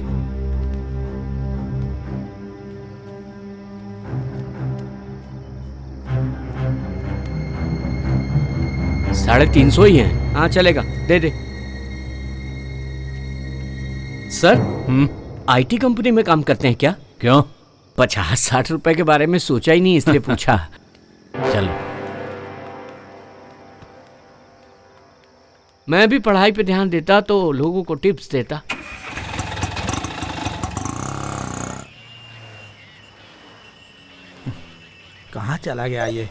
$350 ही है। हाँ चलेगा, दे दे। सर आईटी कंपनी में काम करते हैं क्या? क्यों? 50-60 रुपए के बारे में सोचा ही नहीं, इसलिए पूछा। चलो। मैं भी पढ़ाई पे ध्यान देता तो लोगों को टिप्स देता। कहाँ चला गया ये?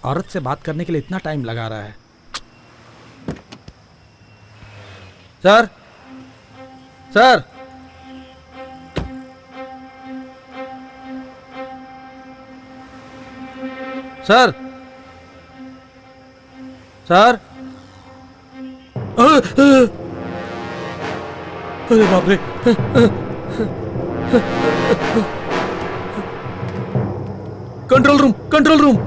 औरत से बात करने के लिए इतना टाइम लगा रहा है। सर सर सर सर, अरे बाप रे। Control room, control room.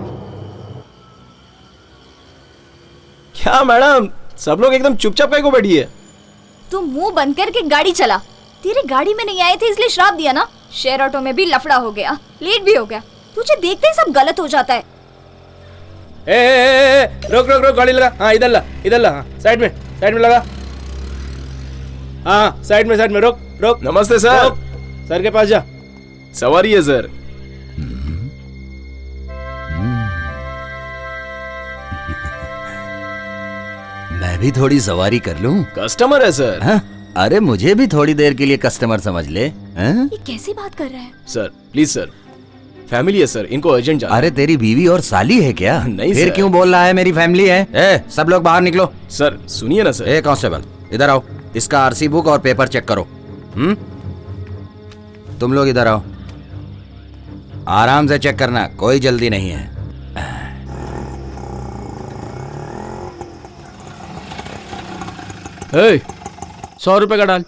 क्या मैडम, सब लोग एकदम चुपचाप काहे को बैठी है? तू मुंह बंद करके गाड़ी चला। तेरी गाड़ी में नहीं आए थे इसलिए श्राप दिया ना। शेयर ऑटो में भी लफड़ा हो गया, लेट भी हो गया। तुझे देखते ही सब गलत हो जाता है। रोक रोक रोक, गाड़ी लगा। हाँ इधर ला, इधर ला। हाँ साइड में लगा। हाँ साइड में रोक रोक। नमस्ते सर। रोक। सर के पास जा। सवारी है सर। मैं भी थोड़ी सवारी कर लूं? कस्टमर है सर। हाँ? अरे मुझे भी थोड़ी देर के लिए कस्टमर समझ ले। हाँ? ये कैसी बात कर रहा है? सर प्लीज सर, फैमिली है सर, इनको अर्जेंट जाना। अरे तेरी बीवी और साली है क्या? नहीं फिर सर। क्यों बोल रहा है मेरी फैमिली है? ए, सब लोग बाहर निकलो। सर सुनिए ना सर। ए कांस्टेबल, इधर आओ। इसका आरसी बुक और पेपर चेक करो। तुम लोग इधर आओ। आराम से चेक करना, कोई जल्दी नहीं है। ए, 100 रुपए का डाल।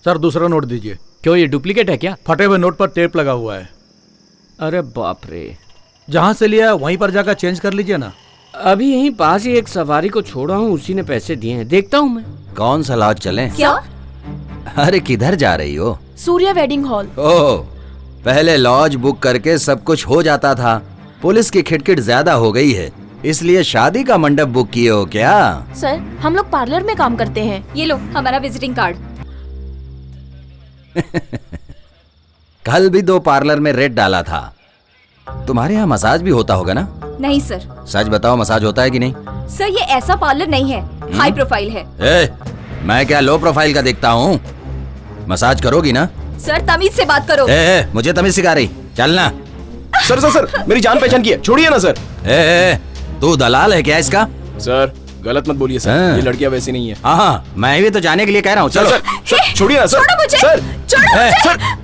सर दूसरा नोट दीजिए। क्यों, ये डुप्लीकेट है क्या? फटे हुए नोट पर टेप लगा हुआ है। अरे बाप रे। जहां से लिया वहीं पर जाकर चेंज कर लीजिए ना। अभी यहीं पास ही एक सवारी को छोड़ा हूँ, उसी ने पैसे दिए हैं, देखता हूँ मैं। कौन सा लॉज चले? क्या? अरे किधर जा रही हो? Surya wedding hall. ओह, पहले लॉज बुक करके सब कुछ हो जाता था। पुलिस की खिटखिट ज्यादा हो गई है, इसलिए शादी का मंडप बुक किए हो क्या? सर हम लोग पार्लर में काम करते हैं। ये लो हमारा विजिटिंग कार्ड। कल भी 2 पार्लर में रेट डाला था। तुम्हारे यहाँ मसाज भी होता होगा ना? नहीं सर। सच बताओ, मसाज होता है कि नहीं? सर ये ऐसा पार्लर नहीं है, हाई प्रोफाइल है। मैं क्या लो प्रोफाइल का देखता हूँ? मसाज करोगी ना? सर तमीज से बात करो। मुझे तमीज सिखा रही, चलना। सर सर सर मेरी जान पहचान की है, छोड़िए ना सर। तू दलाल है क्या इसका? सर गलत मत बोलिए सर, ये लड़कियां वैसी नहीं है। हाँ मैं भी तो जाने के लिए कह रहा हूँ। चलो सर छोड़िए ना सर। छोड़ो मुझे, सर छोड़ो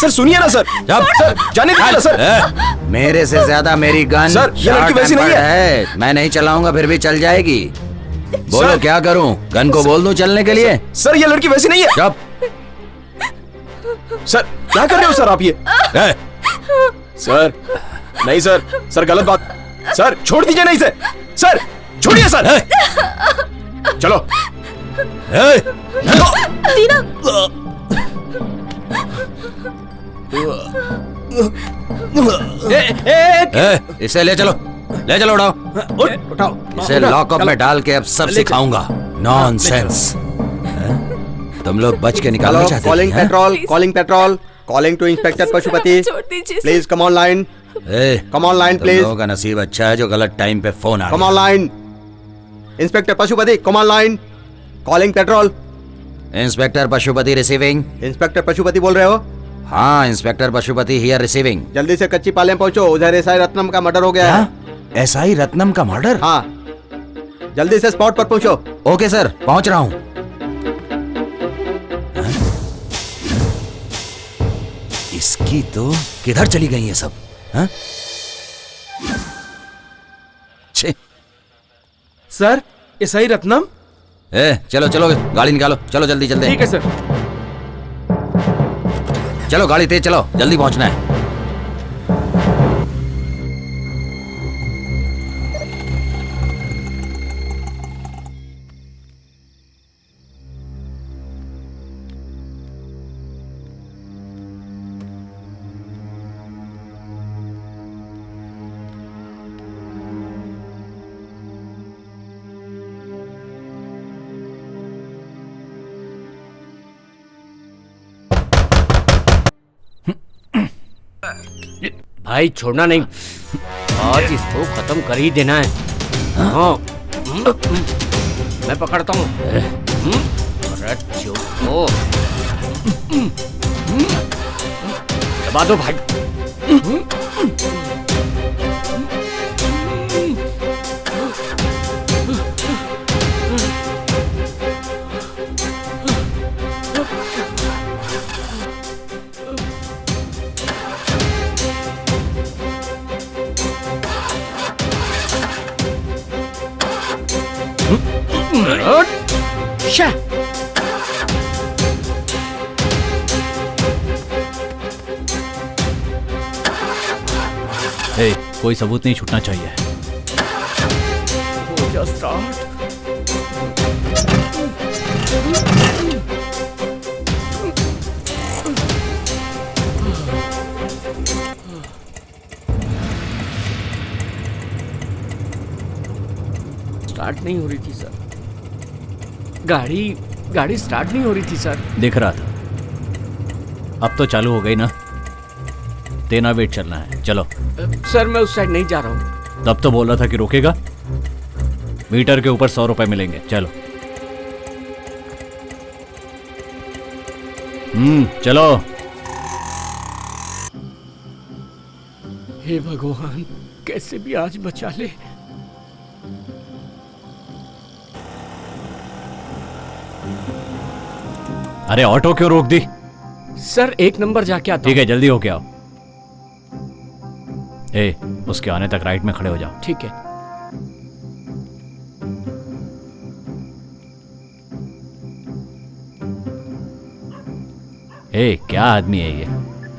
सर सुनिए ना सर, सर जाने दीजिए ना सर। मेरे से ज्यादा मेरी गन सर ये लड़की वैसी नहीं है। मैं नहीं चलाऊंगा फिर भी चल जाएगी। बोलो क्या करूं? गन को बोल दूं चलने के लिए? सर ये लड़की वैसी नहीं है। सर क्या कर रहे हो सर आप ये? सर नहीं सर, सर गलत बात। सर छोड़ दीजिए ना इसे। सर छोड़िए सर। चलो दीना इसे ले चलो, ले चलो, उठाओ। इसे लॉकअप में डाल के अब सब सिखाऊंगा। नॉनसेंस। तुम लोग बच के निकालना चाहते हैं? Calling patrol, calling patrol, calling to inspector Pashupati. Please come on line, come on line please. लोगों का नसीब अच्छा है जो गलत टाइम पे फोन आ। Come on line. Inspector Pashupati come on line. Calling patrol. Inspector Pashupati receiving. Inspector Pashupati बोल रहे हो? हाँ इंस्पेक्टर पशुपति हियर रिसीविंग। जल्दी से कच्ची पालें पहुंचो, उधर एसआई रत्नम का मर्डर हो गया है। एसआई रत्नम का मर्डर? हाँ जल्दी से स्पॉट पर पहुंचो। ओके सर पहुंच रहा हूँ। इसकी तो किधर चली गई ये सब? हाँ? Sir SI Ratnam. चलो चलो गाड़ी निकालो, चलो जल्दी जल्दी। ठीक है सर। चलो गाड़ी तेज चलो, जल्दी पहुंचना है। भाई छोड़ना नहीं, आज इसको खत्म कर ही देना है। हाँ मैं पकड़ता हूँ। अरे चुप, दबा दो भाई। कोई सबूत नहीं छूटना चाहिए। हो जा स्टार्ट। स्टार्ट नहीं हो रही थी सर, गाड़ी स्टार्ट नहीं हो रही थी सर। देख रहा था, अब तो चालू हो गई ना। तेना वेट चलना है, चलो। सर मैं उस साइड नहीं जा रहा हूँ। तब तो बोल रहा था कि रोकेगा। मीटर के ऊपर 100 रुपए मिलेंगे, चलो। चलो। हे भगवान, कैसे भी आज बचा ले। अरे ऑटो क्यों रोक दी? सर 1 नंबर जाके आता हूं। ठीक है जल्दी होके आओ। उसके आने तक राइट में खड़े हो जाओ। ठीक है। क्या आदमी है ये,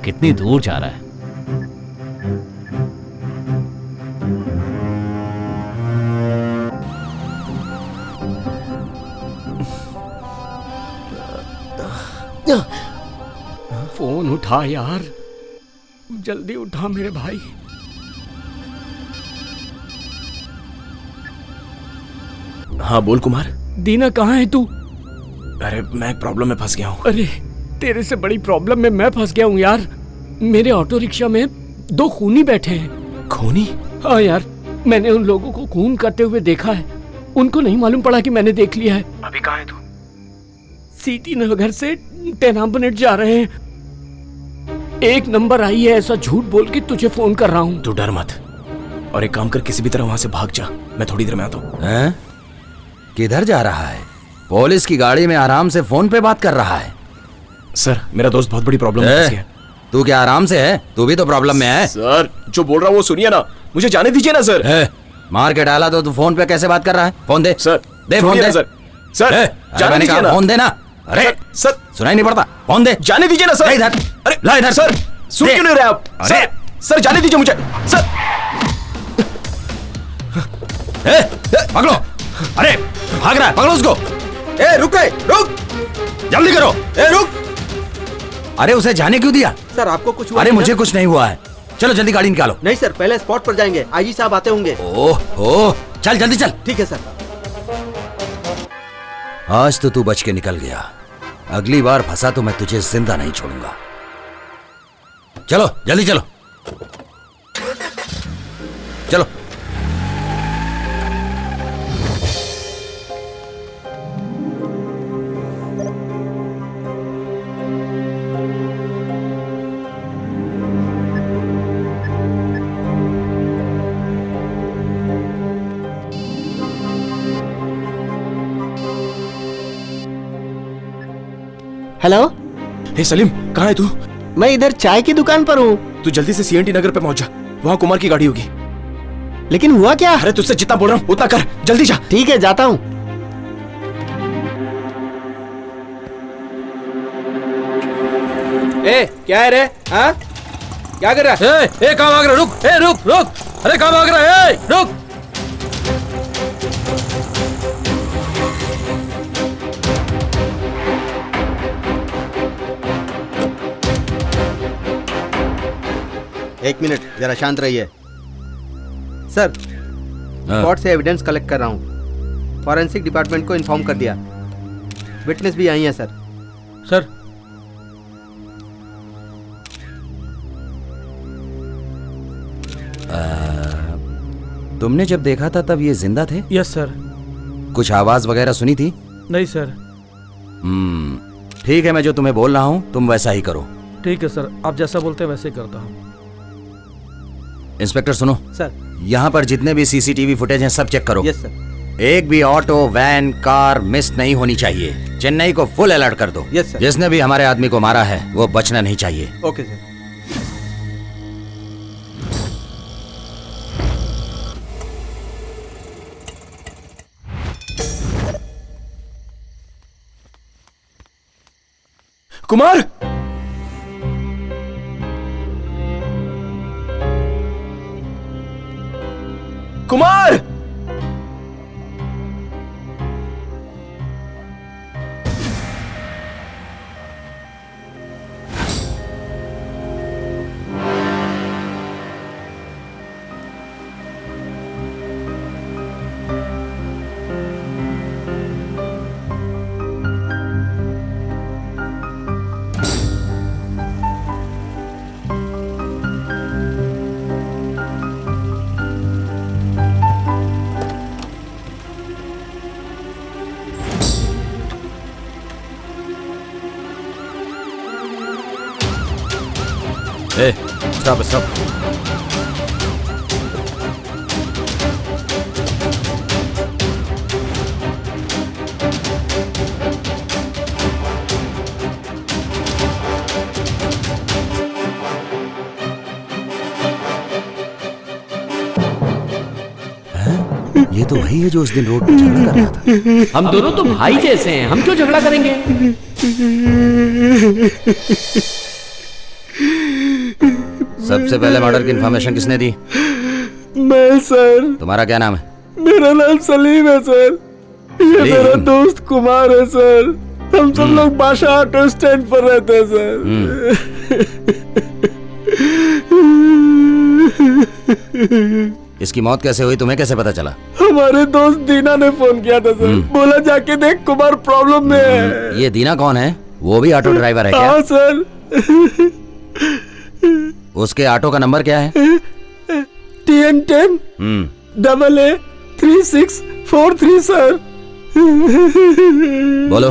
कितनी दूर जा रहा है। फोन उठा यार, जल्दी उठा मेरे भाई। हाँ बोल कुमार। दीना कहाँ है तू? अरे मैं एक प्रॉब्लम में फंस गया हूँ। अरे तेरे से बड़ी प्रॉब्लम में मैं फंस गया हूँ यार। मेरे ऑटो रिक्शा में 2 खूनी बैठे हैं। खूनी? हाँ यार, मैंने उन लोगों को खून करते हुए देखा है। उनको नहीं मालूम पड़ा कि मैंने देख लिया है। अभी कहाँ है तू? सीटी नगर से टेनाम्बनेट जा रहे हैं। 1 नंबर आई है ऐसा झूठ बोल के तुझे फोन कर रहा हूँ। तू डर मत और एक काम कर, किसी भी तरह वहां से भाग जा। मैं थोड़ी देर में आता हूँ। किधर जा रहा है? पुलिस की गाड़ी में आराम से फोन पे बात कर रहा है। सर मेरा दोस्त बहुत बड़ी प्रॉब्लम में फंस गया। तू क्या आराम से है? तू भी तो प्रॉब्लम में है। सर जो बोल रहा हूँ वो सुनिए ना, मुझे जाने दीजिए ना सर। मार के डाला तो तू फोन पे कैसे बात कर रहा है? फोन दे सर। दे फोन दे सर। सर जाने दीजिए ना। फोन दे ना। अरे सर सुनाई नहीं पड़ता, फोन दे। जाने दीजिए ना सर। इधर। अरे ला इधर। सर सुन क्यों नहीं रहे आप? अरे सर जाने दीजिए मुझे सर। पकड़ो। अरे भाग रहा है, पकड़ो उसको। रुक जल्दी करो। रुक। अरे उसे जाने क्यों दिया? सर आपको कुछ हुआ? अरे मुझे कुछ नहीं हुआ है। चलो जल्दी गाड़ी निकालो। नहीं सर, पहले स्पॉट पर जाएंगे, आईजी साहब आते होंगे। ओह चल जल्दी चल। ठीक है सर। आज तो तू बच के निकल गया, अगली बार फंसा तो मैं तुझे जिंदा नहीं छोड़ूंगा। चलो जल्दी चलो चलो। हेलो। हे सलीम, कहाँ है तू? मैं इधर चाय की दुकान पर हूँ। तू जल्दी से सीएनटी नगर पे पहुंच जा, वहाँ कुमार की गाड़ी होगी। लेकिन हुआ क्या? अरे तुझसे जितना बोल रहा हूँ उतना कर, जल्दी जा। ठीक है जाता हूँ। क्या है रे? हाँ क्या कर रहा है? कहाँ भाग रहा? रुक रुक। अरे कहाँ भाग रहा है? रुक। एक मिनट जरा शांत रहिए। सर स्पॉट से एविडेंस कलेक्ट कर रहा हूँ। फॉरेंसिक डिपार्टमेंट को इन्फॉर्म कर दिया, विटनेस भी आई है सर। सर तुमने जब देखा था तब ये जिंदा थे? Yes sir. कुछ आवाज वगैरह सुनी थी? नहीं सर। ठीक है, मैं जो तुम्हें बोल रहा हूँ तुम वैसा ही करो। ठीक है सर, आप जैसा बोलते हैं वैसे ही करता हूँ। इंस्पेक्टर सुनो सर, यहाँ पर जितने भी सीसीटीवी फुटेज हैं सब चेक करो। Yes sir. एक भी ऑटो वैन कार मिस नहीं होनी चाहिए। चेन्नई को फुल अलर्ट कर दो। Yes sir. जिसने भी हमारे आदमी को मारा है वो बचना नहीं चाहिए। Okay sir. Kumar, Kumar, stop stop. ये तो वही है जो उस दिन रोड पर झगड़ा कर रहा था। हम दोनों तो भाई जैसे हैं, हम क्यों झगड़ा करेंगे? सबसे पहले मर्डर की इंफॉर्मेशन किसने दी? मैं सर। तुम्हारा क्या नाम है? मेरा नाम सलीम है सर। ये मेरा दोस्त कुमार है सर। हम सब लोग बादशाह ऑटो स्टैंड पर रहते हैं सर। इसकी मौत कैसे हुई तुम्हें कैसे पता चला? हमारे दोस्त दीना ने फोन किया था सर, बोला जाके देख कुमार प्रॉब्लम में है। ये दीना कौन है? वो भी ऑटो ड्राइवर है क्या? हाँ सर। उसके ऑटो का नंबर क्या है? TN10 AA3643 sir. बोलो। ओ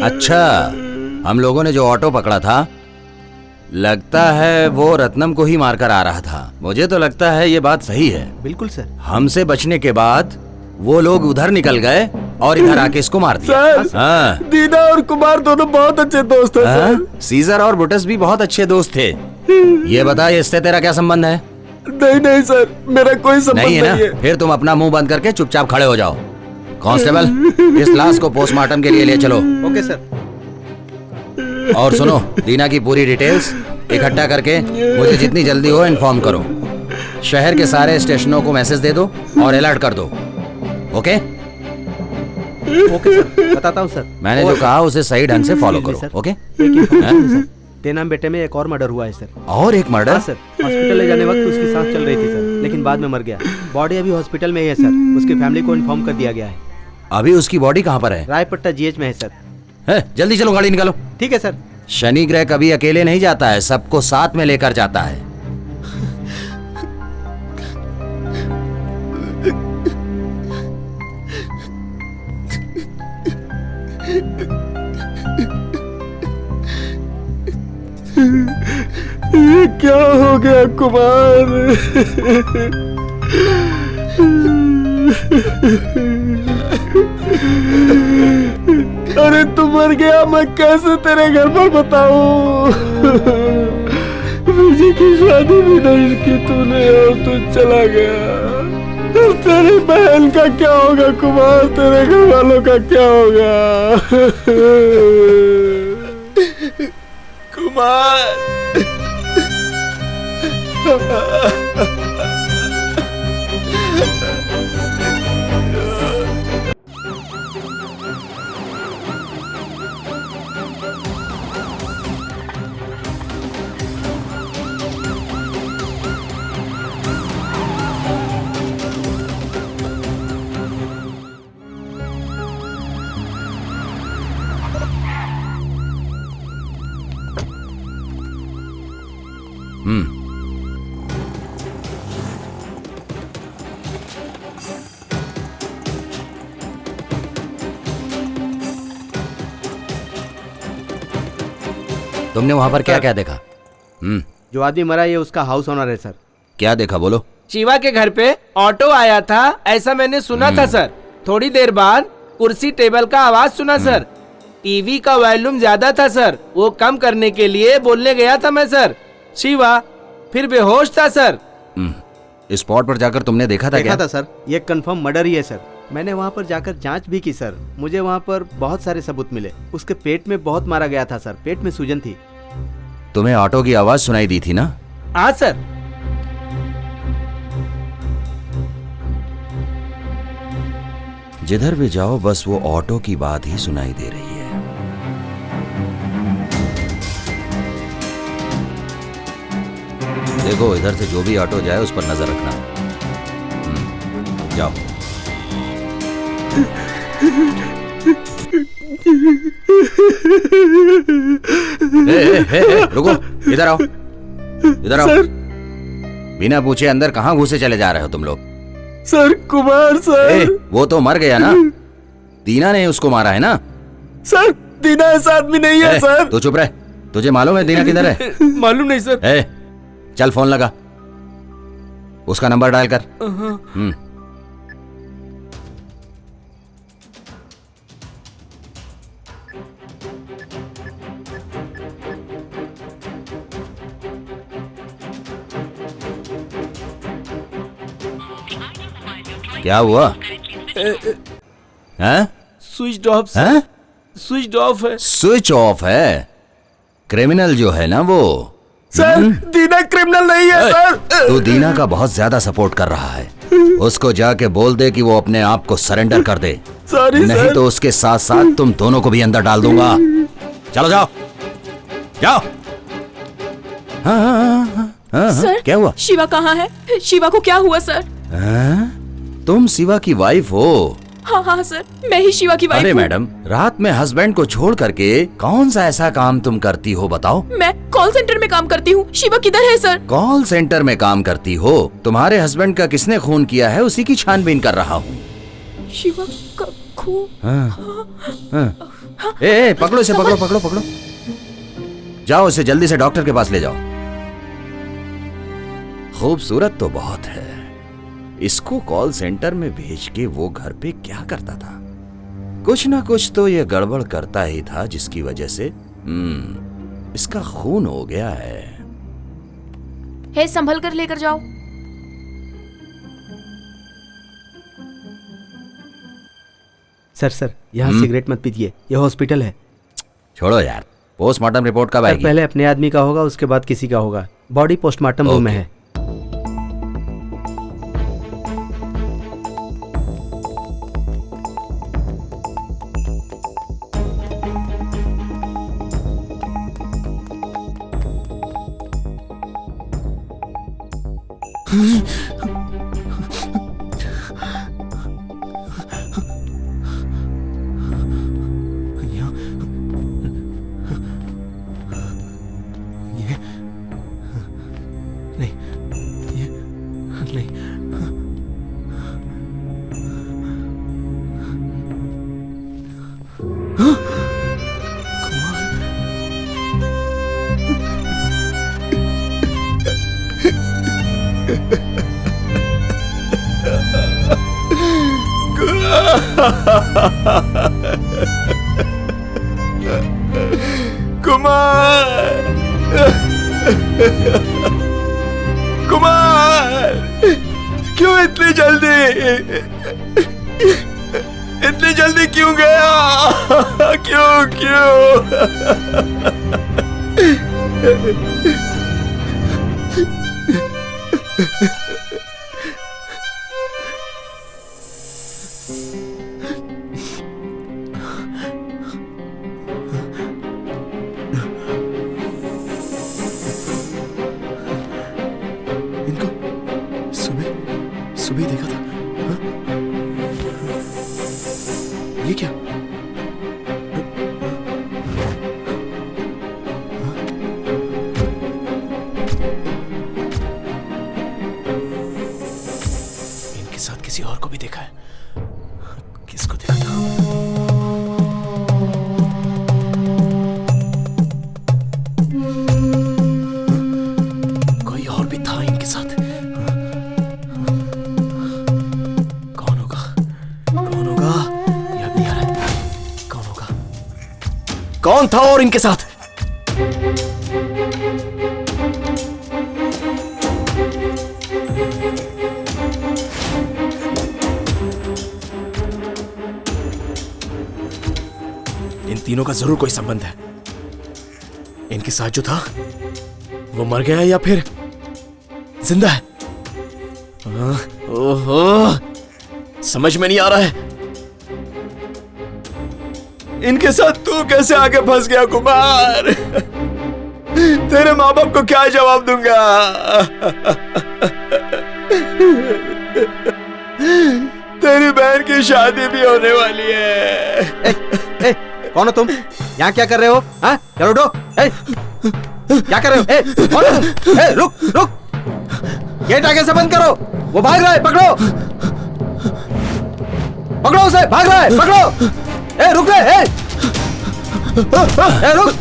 अच्छा, हम लोगों ने जो ऑटो पकड़ा था लगता है वो रत्नम को ही मारकर आ रहा था। मुझे तो लगता है ये बात सही है। बिल्कुल सर। हमसे बचने के बाद वो लोग उधर निकल गए और इधर आके इसको मार दिया। सर, हाँ। दीना और कुमार दोनों बहुत अच्छे दोस्त हैं सर। सीजर और बुटस भी बहुत अच्छे दोस्त थे। ये बता इससे तेरा क्या संबंध है? नहीं सर, मेरा कोई संबंध नहीं है ना? फिर तुम अपना मुंह बंद करके चुपचाप खड़े हो जाओ। कांस्टेबल, इस लाश को पोस्टमार्टम के लिए ले चलो। Okay sir. और सुनो, दीना की पूरी डिटेल्स इकट्ठा करके मुझे जितनी जल्दी हो इन्फॉर्म करो। शहर के सारे स्टेशनों को मैसेज दे दो और अलर्ट कर दो। ओके? ओके सर, बताता हूँ सर। मैंने जो कहा उसे सही ढंग से फॉलो करो। ओके? तेनाम बेटे में एक और मर्डर हुआ है सर। और एक मर्डर? हाँ सर, हॉस्पिटल ले जाने वक्त उसकी सांस चल रही थी सर, लेकिन बाद में मर गया। बॉडी अभी हॉस्पिटल में ही है सर, उसकी फैमिली को इन्फॉर्म कर दिया गया है। अभी उसकी बॉडी कहाँ पर है? रायपट्टा GH में है सर। है, जल्दी चलो, गाड़ी निकालो। ठीक है सर। शनि ग्रह कभी अकेले नहीं जाता है, सबको साथ में लेकर जाता है। ये क्या हो गया कुमार? अरे तू मर गया, मैं कैसे तेरे घर पर बताऊं? मुझे की शादी भी नहीं की तूने और तू चला गया। तेरी बहन का क्या होगा कुमार? तेरे घर वालों का क्या होगा? कुमार। तुमने वहां पर क्या क्या देखा? जो आदमी मरा ये उसका हाउस ओनर है सर। क्या देखा बोलो? शिवा के घर पे ऑटो आया था ऐसा मैंने सुना था सर। थोड़ी देर बाद कुर्सी टेबल का आवाज सुना सर। टीवी का वॉल्यूम ज्यादा था सर, वो कम करने के लिए बोलने गया था मैं सर। शिवा फिर बेहोश था सर। स्पॉट पर जाकर तुमने देखा था? देखा था सर, ये कंफर्म मर्डर ही है सर। मैंने वहाँ पर जाकर जांच भी की सर, मुझे वहाँ पर बहुत सारे सबूत मिले। उसके पेट में बहुत मारा गया था सर, पेट में सूजन थी। तुम्हें ऑटो की आवाज सुनाई दी थी ना? हाँ सर। जिधर भी जाओ बस वो ऑटो की बात ही सुनाई दे रही है। देखो इधर से जो भी ऑटो जाए उस पर नजर रखना। जाओ। रुको, इधर आओ, इधर आओ। बिना पूछे अंदर कहाँ घुसे चले जा रहे हो तुम लोग? Sir Kumar sir. वो तो मर गया ना, दीना ने उसको मारा है ना? सर दीना ऐसा आदमी नहीं है सर। तू चुप रह, तुझे मालूम है दीना किधर है? मालूम नहीं सर। चल फोन लगा, उसका नंबर डायल कर। क्या हुआ? स्विच ऑफ है? स्विच ऑफ है। स्विच ऑफ है? क्रिमिनल जो है ना वो। सर दीना क्रिमिनल नहीं है सर। तू दीना का बहुत ज्यादा सपोर्ट कर रहा है। उसको जाके बोल दे कि वो अपने आप को सरेंडर कर दे। सॉरी नहीं सर। तो उसके साथ साथ तुम दोनों को भी अंदर डाल दूंगा। चलो जाओ, जाओ। हाँ, सर क्या हुआ? शिवा कहाँ है? शिवा को क्या हुआ सर? तुम शिवा की वाइफ हो? हाँ हाँ सर, मैं ही शिवा की वाइफ अरे हूँ। मैडम, रात में हस्बैंड को छोड़ करके कौन सा ऐसा काम तुम करती हो बताओ? मैं कॉल सेंटर में काम करती हूँ। शिवा किधर है सर? कॉल सेंटर में काम करती हो? तुम्हारे हस्बैंड का किसने खून किया है उसी की छानबीन कर रहा हूँ। शिवा का खून? ए, पकड़ो इसे, पकड़ो पकड़ो पकड़ो। जाओ इसे जल्दी से डॉक्टर के पास ले जाओ। खूबसूरत तो बहुत है, इसको कॉल सेंटर में भेज के वो घर पे क्या करता था? कुछ ना कुछ तो ये गड़बड़ करता ही था जिसकी वजह से इसका खून हो गया है। हे, संभल कर लेकर जाओ। सर यहाँ सिगरेट मत पीजिए, ये हॉस्पिटल है। छोड़ो यार, पोस्टमार्टम रिपोर्ट कब आएगी? पहले अपने आदमी का होगा, उसके बाद किसी का होगा। बॉडी पोस्टमार्टम रूम में है। कुमार, क्यों इतनी जल्दी क्यों गया? क्यों? सुबह देखा था। हाँ? ये क्या? इनके साथ किसी और को भी देखा है। किसको देखा था? कोई और भी था इनके साथ। कौन था और इनके साथ? इन तीनों का जरूर कोई संबंध है। इनके साथ जो था वो मर गया या फिर जिंदा है? ओहो, समझ में नहीं आ रहा है। इनके साथ तू कैसे आके फंस गया कुमार? तेरे माँ बाप को क्या जवाब दूंगा? तेरी बहन की शादी भी होने वाली है। कौन हो तुम? यहाँ क्या कर रहे हो? हाँ, चलो उठो। क्या कर रहे हो? कौन हो तुम? रुक, गेट आगे से बंद करो। वो भाग रहा है, पकड़ो उसे, भाग रहा है, पकड़ो। रुक रे, रुक।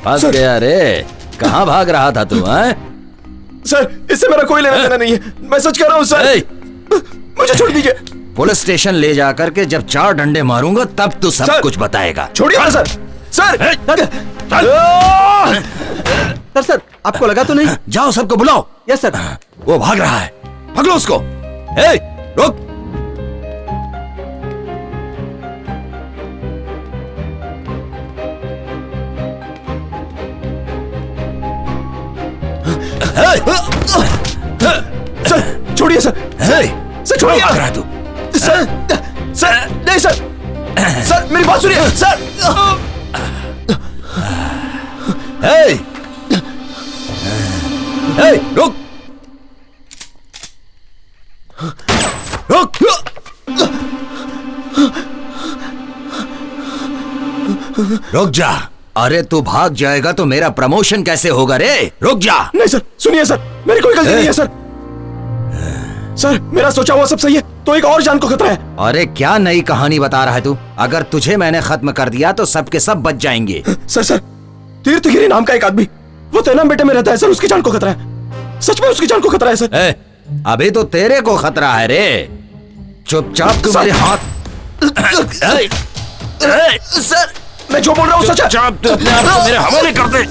फंस गया रे। कहाँ भाग रहा था तू? सर, इससे मेरा कोई लेना देना नहीं है। मैं सच कह रहा हूँ सर। मुझे छोड़ दीजिए। पुलिस स्टेशन ले जाकर के जब 4 डंडे मारूंगा तब तू सब कुछ बताएगा। छोड़िए ना सर। सर, आपको लगा तो नहीं? जाओ सबको बुलाओ। Yes sir. वो भाग रहा है, पकड़ो उसको। रुक। सर छोड़िए सर। सर छोड़िए। भाग रहा है तू? सर नहीं सर। सर मेरी बात सुनिए सर। हे! हे, रुक! रुक! रुक जा। अरे तू भाग जाएगा तो मेरा प्रमोशन कैसे होगा रे? रुक जा। नहीं सर, सुनिए सर, मेरी कोई गलती नहीं है सर। सर, मेरा सोचा हुआ सब सही है, तो एक और जान को खतरा है। अरे क्या नई कहानी बता रहा है तू? अगर तुझे मैंने खत्म कर दिया तो सबके सब बच जाएंगे। सर, तीर्थगिरी नाम का एक आदमी, वो तेनाम बेटे में रहता है सर, उसकी जान को खतरा है। सच में उसकी जान को खतरा है सर। अभी तो तेरे को खतरा है रे। चुपचाप तुम्हारे हाथ। सर, मैं जो बोल रहा हूँ सच है। चुपचाप तू अपने आप को मेरे हवाले कर दे।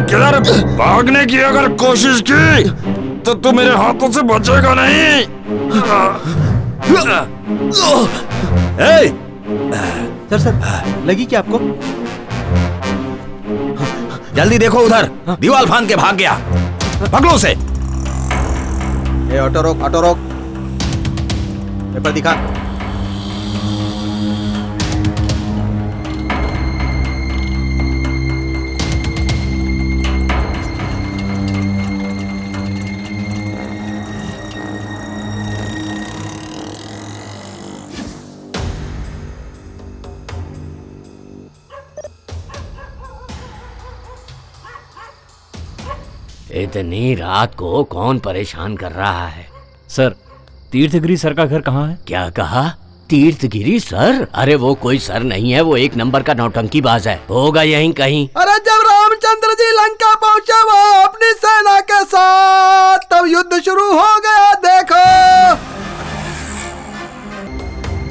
किधर भागने की अगर कोशिश की तो तू मेरे हाथों से बचेगा नहीं। सर लगी क्या आपको? जल्दी देखो उधर, दीवार फांद के भाग गया। पकड़ो उसे। ऑटो रोक, ऑटो रोक। पेपर दिखा। इतनी रात को कौन परेशान कर रहा है? सर, तीर्थगिरी सर का घर कहाँ है? क्या कहा? तीर्थगिरी सर? अरे वो कोई सर नहीं है, वो एक नंबर का नौटंकीबाज है, होगा यहीं कहीं। अरे जब रामचंद्र जी लंका पहुँचे वो अपनी सेना के साथ, तब युद्ध शुरू हो गया। देखो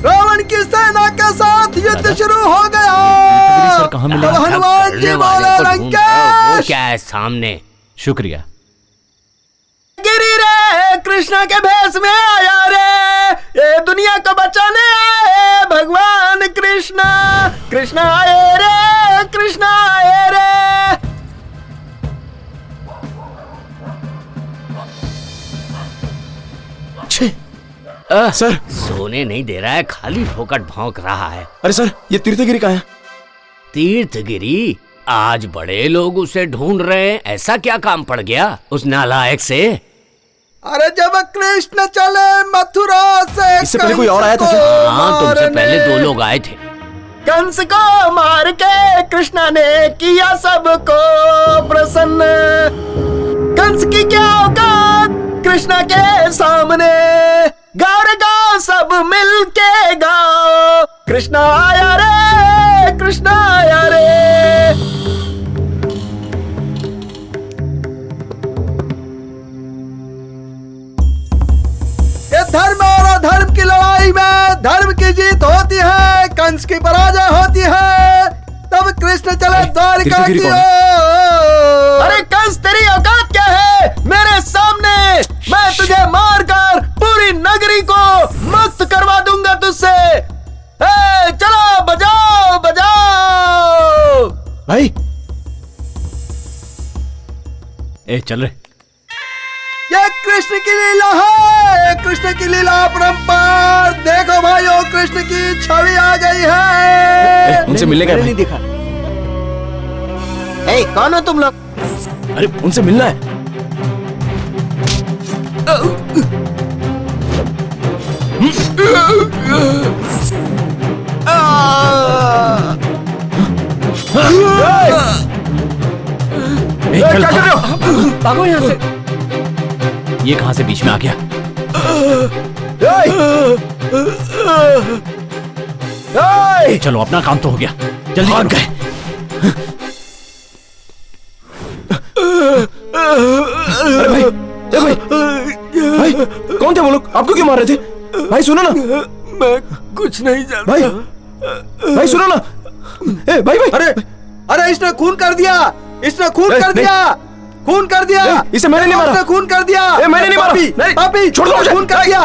रावण की सेना के साथ युद्ध शुरू हो गया। सर कहाँ मिले? हनुमान जी बोले वो क्या है सामने? शुक्रिया। गिरी रे कृष्णा के भेष में आया रे, ये दुनिया को बचाने आए भगवान कृष्णा। कृष्णा आए रे, कृष्णा आए रे। सर, सोने नहीं दे रहा है, खाली फोकट भौंक रहा है। अरे सर, ये तीर्थगिरी कहाँ है? तीर्थगिरी? आज बड़े लोग उसे ढूंढ रहे हैं, ऐसा क्या काम पड़ गया उस नालायक से? अरे जब कृष्ण चले मथुरा से, इससे पहले कोई और आया था क्या? हाँ, तुमसे पहले 2 लोग आए थे। कंस को मार के कृष्णा ने किया सबको प्रसन्न। कंस की क्या औकात कृष्णा के सामने, गाओ रे गाओ सब मिल के गाओ। कृष्णा आया रे, कृष्णा आया रे। ये धर्म और अधर्म की लड़ाई में धर्म की जीत होती है, कंस की पराजय होती है। तब कृष्ण चले द्वारिका की ओर। अरे कंस, तेरी औकात क्या है मेरे सामने? मैं तुझे मारकर पूरी नगरी को मुक्त करवा दूंगा तुझसे। चलो बजाओ बजाओ। भाई चल रहे। ये कृष्ण की लीला है, कृष्ण की लीला अपरंपार। देखो भाइयों, कृष्ण की छवि आ गई है। उनसे मिलने का नहीं दिखा। कौन हो तुम लोग? अरे उनसे मिलना है। क्या कर रहे हो? भागो यहाँ से। ये कहां से बीच में आ गया? चलो अपना काम तो हो गया, जल्दी भाग गए। अरे भाई, कौन थे वो लोग? आपको क्यों मार रहे थे? भाई सुनो ना। मैं कुछ नहीं जानता। भाई सुनो ना। भाई अरे इसने खून कर दिया, इसने खून कर दिया, खून कर दिया। इसे मैंने नहीं मारा। खून कर दिया। मैंने नहीं मारा। पापी छोड़ दो मुझे। खून कर दिया,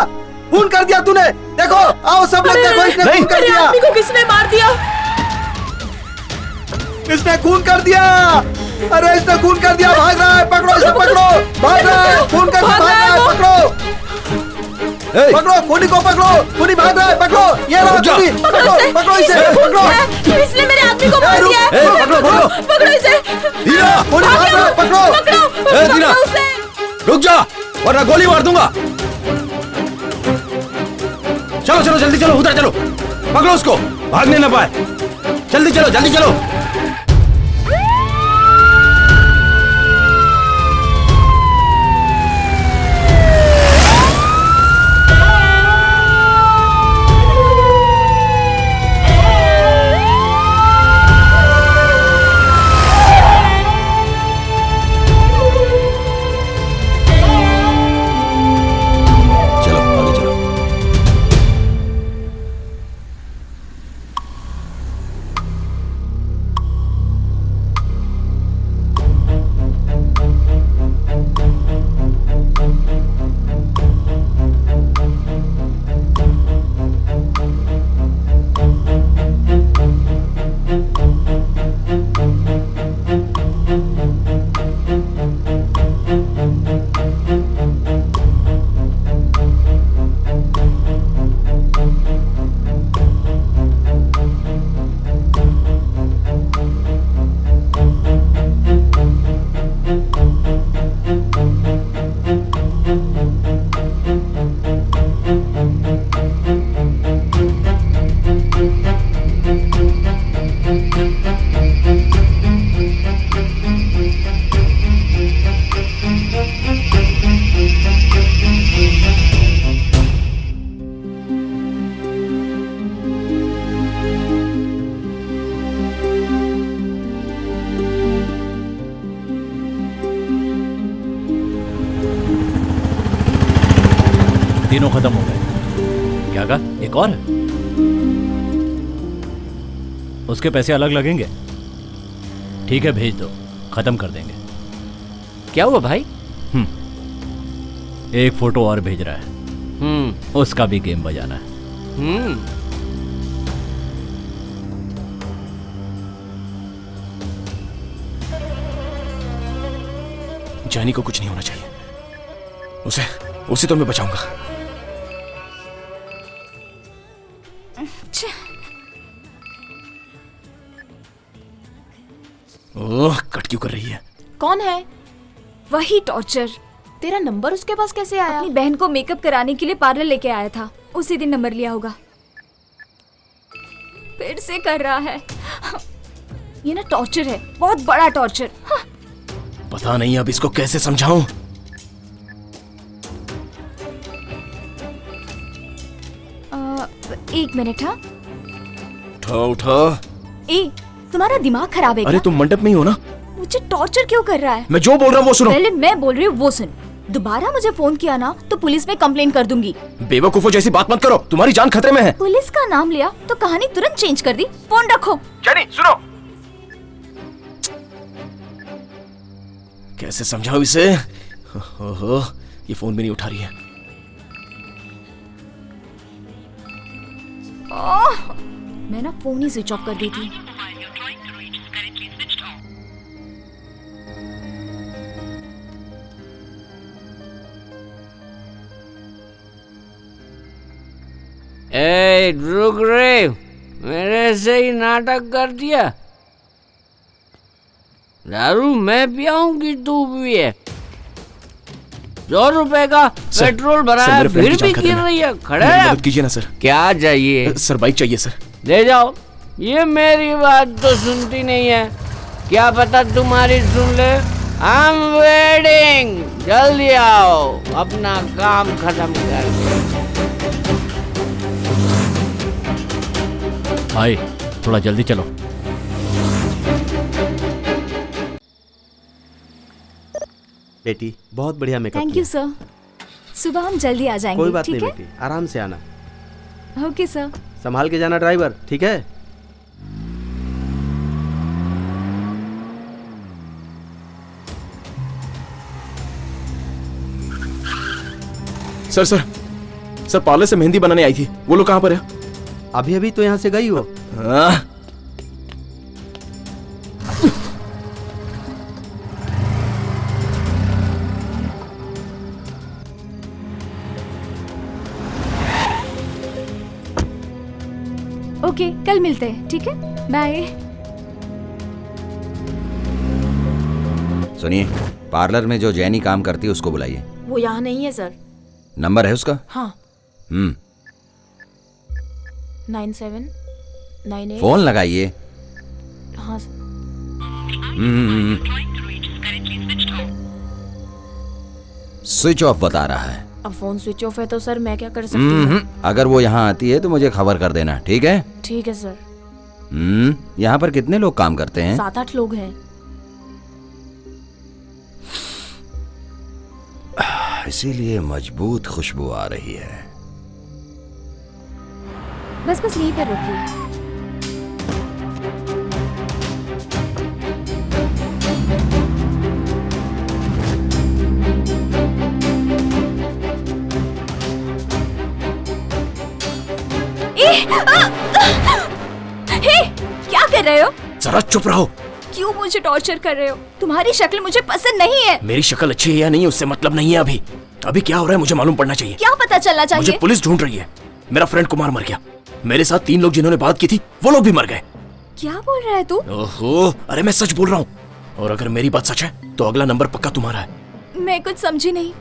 खून कर दिया तूने। देखो आओ सब लोग देखो, इसने खून कर दिया। आदमी को किसने मार दिया? इसने खून कर दिया। अरे इसने खून कर दिया, भाग रहा है, पकड़ो इसे, पकड़ो। भाग रहा है, खून कर, भाग रहा है, पकड़ो। पकड़ो खूनी को, पकड़ो खूनी भाग रहा है, पकड़ो ये रहा खूनी, पकड़ो पकड़ो इसे, पकड़ो इसने मेरे आदमी को मार दिया है। पकड़ो पकड़ो पकड़ो इसे। दीना, खूनी भाग रहा है, पकड़ो पकड़ो दीना, उसे। रुक जा वरना गोली मार दूंगा। चलो चलो जल्दी चलो, उधर चलो, पकड़ो उसको, भागने ना पाए। जल्दी चलो जल्दी चलो। तीनों खत्म हो गए। क्या कहा? एक और? उसके पैसे अलग लगेंगे। ठीक है भेज दो, खत्म कर देंगे। क्या हुआ भाई? एक फोटो और भेज रहा है। उसका भी गेम बजाना है। जानी को कुछ नहीं होना चाहिए। उसे तो मैं बचाऊंगा। ओह, कट क्यों कर रही है? कौन है? वही टॉर्चर। तेरा नंबर उसके पास कैसे आया? अपनी बहन को मेकअप कराने के लिए पार्लर लेके आया था, उसी दिन नंबर लिया होगा। फिर से कर रहा है। ये ना टॉर्चर है, बहुत बड़ा टॉर्चर। पता नहीं अब इसको कैसे समझाऊं। एक मिनट। हाँ उठा उठा। तुम्हारा दिमाग खराब है क्या? अरे तुम मंडप में ही हो ना? मुझे टॉर्चर क्यों कर रहा है? मैं जो बोल रहा हूँ वो सुनो। पहले मैं बोल रही हूँ वो सुन। दोबारा मुझे फोन किया ना तो पुलिस में कंप्लेन कर दूंगी। बेवकूफों जैसी बात मत करो, तुम्हारी जान खतरे में है। पुलिस का नाम लिया तो कहानी तुरंत चेंज कर दी। फोन रखो। जेनी सुनो। कैसे समझाऊं इसे? ओहो, ये फोन भी नहीं उठा रही है। मैं ना फोन ही स्विच ऑफ कर दी थी। ए रुक रे, मेरे से ही नाटक कर दिया। दारू मैं पियाऊंगी तू भी है। 100 रुपए का पेट्रोल भराया फिर भी गिर रही है। खड़े मदद कीजिए ना सर। क्या चाहिए? सर बाइक चाहिए सर। ले जाओ। ये मेरी बात तो सुनती नहीं है, क्या पता तुम्हारी सुन ले। आई एम वेटिंग, जल्दी आओ अपना काम खत्म कर। भाई थोड़ा जल्दी चलो। बेटी बहुत बढ़िया मेकअप। Thank you sir. सुबह हम जल्दी आ जाएंगे। कोई बात नहीं ठीक है? बेटी, आराम से आना। Okay sir. संभाल के जाना ड्राइवर, ठीक है? सर सर सर पार्लर से मेहंदी बनाने आई थी, वो लोग कहाँ पर है? अभी अभी तो यहाँ से गई हो। ओके, कल मिलते हैं, ठीक है? बाय। सुनिए, पार्लर में जो जैनी काम करती है उसको बुलाइए। वो यहाँ नहीं है सर। नंबर है उसका? हाँ। 9798। फोन लगाइए। हाँ सर। स्विच ऑफ बता रहा है। अब फोन स्विच ऑफ है तो सर मैं क्या कर सकती हूँ? अगर वो यहाँ आती है तो मुझे खबर कर देना, ठीक है? ठीक है सर। यहाँ पर कितने लोग काम करते हैं? 7-8 लोग हैं। इसीलिए मजबूत खुशबू आ रही है। बस यहीं पर रुकिए। हे, क्या कर रहे हो? जरा चुप रहो। क्यों मुझे टॉर्चर कर रहे हो? तुम्हारी शक्ल मुझे पसंद नहीं है। मेरी शक्ल अच्छी है या नहीं उससे मतलब नहीं है। अभी क्या हो रहा है मुझे मालूम पड़ना चाहिए। क्या पता चलना चाहिए? मुझे पुलिस ढूंढ रही है। मेरा फ्रेंड कुमार मर गया। मेरे साथ 3 लोग जिन्होंने बात की थी वो लोग भी मर गए। क्या बोल रहा है तू? ओहो, अरे मैं सच बोल रहा हूँ। और अगर मेरी बात सच है तो अगला नंबर पक्का तुम्हारा है। मैं कुछ समझी नहीं।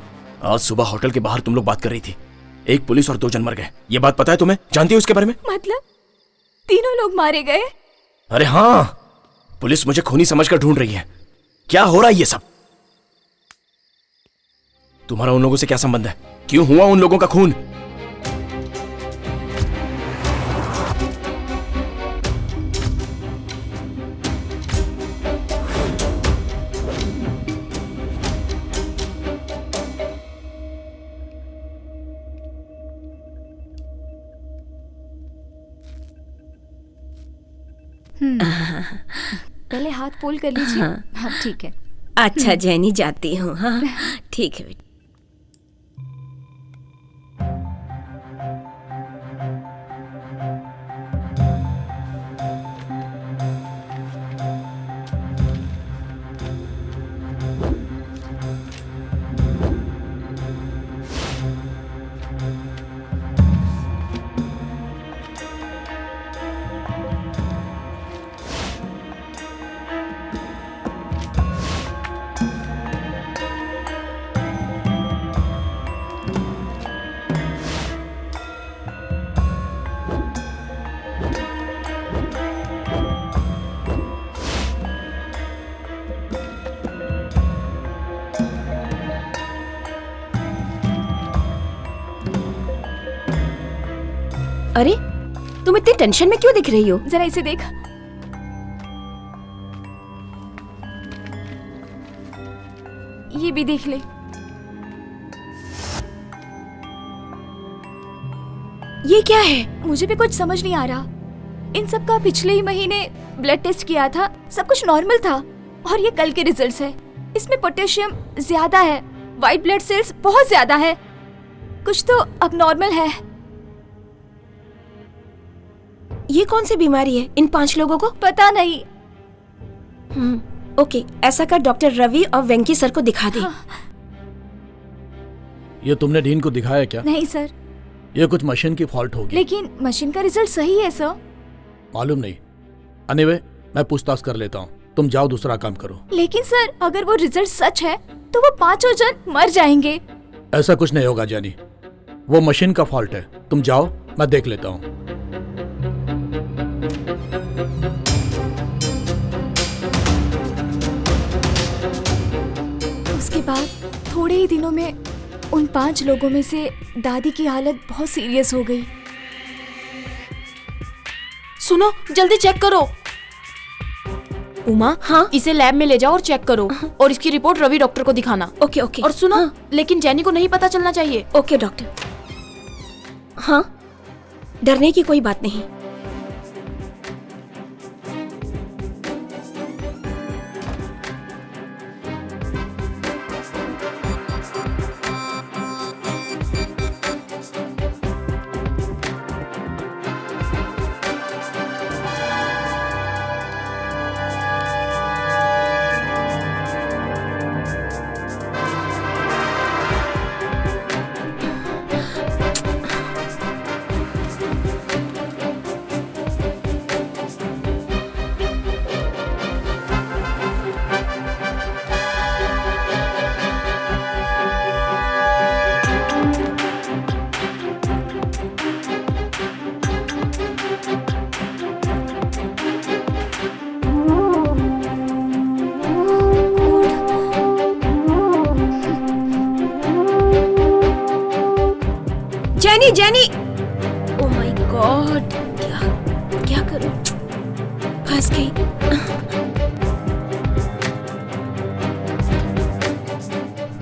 आज सुबह होटल के बाहर तुम लोग बात कर रही थी। 1 पुलिस और 2 जन मर गए। ये बात पता है तुम्हें? जानती हो उसके बारे में? मतलब 3 लोग मारे गए? अरे हाँ, पुलिस मुझे खूनी समझकर ढूंढ रही है। क्या हो रहा है ये सब? तुम्हारा उन लोगों से क्या संबंध है? क्यों हुआ उन लोगों का खून? पहले हाथ पोल कर लीजिए। हाँ ठीक है। अच्छा जैनी, जाती हूँ। हाँ ठीक है बेटा। अरे तुम इतनी टेंशन में क्यों दिख रही हो? जरा इसे देख। ये भी देख ले। ये क्या है? मुझे भी कुछ समझ नहीं आ रहा। इन सब का पिछले ही महीने ब्लड टेस्ट किया था, सब कुछ नॉर्मल था। और ये कल के रिजल्ट्स है। इसमें पोटेशियम ज्यादा है, व्हाइट ब्लड सेल्स बहुत ज्यादा है। कुछ तो अब नॉर्मल है। ये कौन सी बीमारी है इन 5 लोगों को? पता नहीं। ओके, ऐसा कर डॉक्टर रवि और वेंकी सर को दिखा दे। ये तुमने डीन को दिखाया क्या? नहीं सर। ये कुछ मशीन की फॉल्ट होगी। लेकिन मशीन का रिजल्ट सही है सर। मालूम नहीं। एनीवे, मैं पूछताछ कर लेता हूँ। तुम जाओ दूसरा काम करो। लेकिन सर अगर वो रिजल्ट सच है तो वो 5 जन मर जाएंगे। ऐसा कुछ नहीं होगा जानी, वो मशीन का फॉल्ट है। तुम जाओ, मैं देख लेता हूँ। उसके बाद थोड़े ही दिनों में उन 5 लोगों में से दादी की हालत बहुत सीरियस हो गई। सुनो, जल्दी चेक करो। उमा, हाँ, इसे लैब में ले जाओ और चेक करो। और इसकी रिपोर्ट रवि डॉक्टर को दिखाना। Okay okay. और सुनो, लेकिन जैनी को नहीं पता चलना चाहिए। Okay doctor. हाँ, डरने की कोई बात नहीं। जैनी जैनी, ओह माय गॉड, क्या करूं, फंस गई।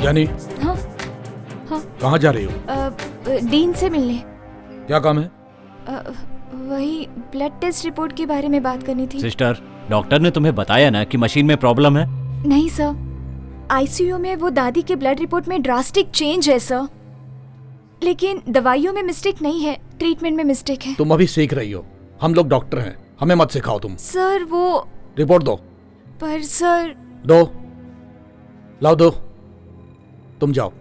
यानी हाँ हाँ, कहाँ जा रही हो? डीन से मिलने। क्या काम है? वही ब्लड टेस्ट रिपोर्ट के बारे में बात करनी थी। सिस्टर, डॉक्टर ने तुम्हें बताया ना कि मशीन में प्रॉब्लम है? नहीं सर, आईसीयू में वो दादी के ब्लड रिपोर्ट में ड्रास्टिक चेंज है सर, लेकिन दवाइयों में मिस्टेक नहीं है, ट्रीटमेंट में मिस्टेक है। तुम अभी सीख रही हो, हम लोग डॉक्टर हैं, हमें मत सिखाओ तुम। सर वो रिपोर्ट दो। पर सर। दो, लाओ दो, तुम जाओ।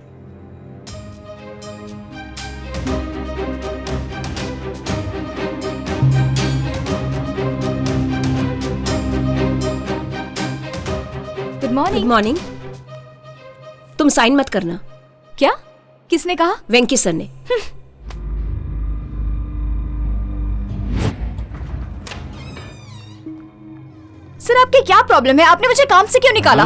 Good morning. Good morning. तुम साइन मत करना। क्या? किसने कहा? वेंकी सर ने। सर आपकी क्या प्रॉब्लम है? आपने मुझे काम से क्यों निकाला?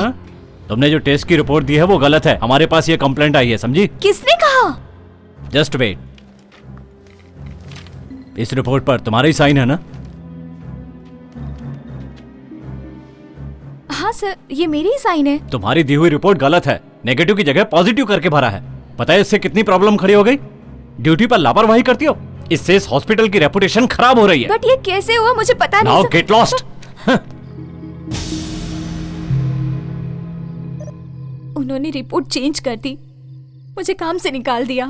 तुमने जो टेस्ट की रिपोर्ट दी है वो गलत है, हमारे पास ये कंप्लेंट आई है, समझी? किसने कहा? जस्ट वेट, इस रिपोर्ट पर तुम्हारा ही साइन है ना? हाँ सर, ये मेरी ही साइन है। तुम्हारी दी हुई रिपोर्ट गलत है, नेगेटिव की जगह पॉजिटिव करके भरा है। पता है इससे कितनी प्रॉब्लम खड़ी हो गई? ड्यूटी पर लापरवाही करती हो, इससे इस हॉस्पिटल की रेपुटेशन खराब हो रही है। बट ये कैसे हुआ मुझे पता नहीं। Now get lost. उन्होंने रिपोर्ट चेंज कर दी, मुझे काम से निकाल दिया।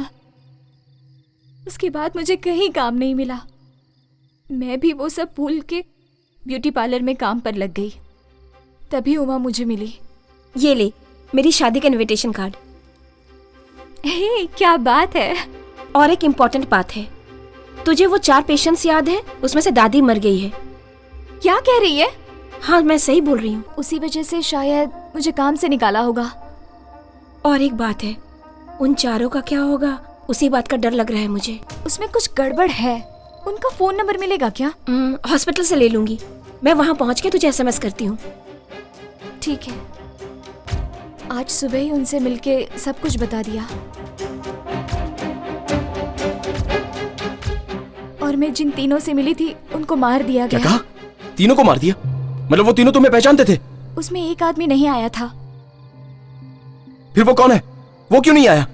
उसके बाद मुझे कहीं काम नहीं मिला, मैं भी वो सब भूल के ब्यूटी पार्लर में काम पर लग गई। तभी उमा मुझे मिली। ये ले मेरी शादी का इनविटेशन कार्ड। हे, क्या बात है। और एक इम्पोर्टेंट बात है, तुझे वो 4 पेशेंट्स याद है? उसमें से दादी मर गई है। क्या कह रही है? हाँ मैं सही बोल रही हूँ। उसी वजह से शायद मुझे काम से निकाला होगा। और एक बात है, उन 4 का क्या होगा, उसी बात का डर लग रहा है मुझे। उसमें कुछ गड़बड़ है। उनका फोन नंबर मिलेगा क्या? हॉस्पिटल से ले लूंगी, मैं वहाँ पहुँच के तुझे SMS करती हूँ। ठीक है, आज सुबह ही उनसे मिलके सब कुछ बता दिया। और मैं जिन तीनों से मिली थी उनको मार दिया गया। क्या कहा? तीनों को मार दिया? मतलब वो तीनों तुम्हें पहचानते थे? उसमें एक आदमी नहीं आया था। फिर वो कौन है? वो क्यों नहीं आया?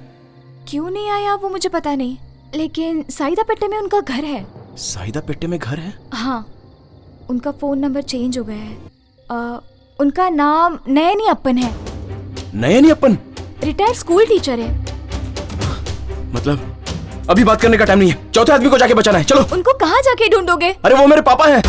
क्यों नहीं आया वो मुझे पता नहीं, लेकिन साइदापेट्टे में उनका घर है। साइदापेट्टे में घर है? हाँ, उनका फोन नंबर चेंज हो गया है। उनका नाम नयनी अप्पन है। नयनी अप्पन? रिटायर्ड स्कूल टीचर है। मतलब अभी बात करने का टाइम नहीं है, चौथे आदमी को जाके बचाना है, चलो। उनको कहाँ जाके ढूंढोगे? अरे वो मेरे पापा हैं।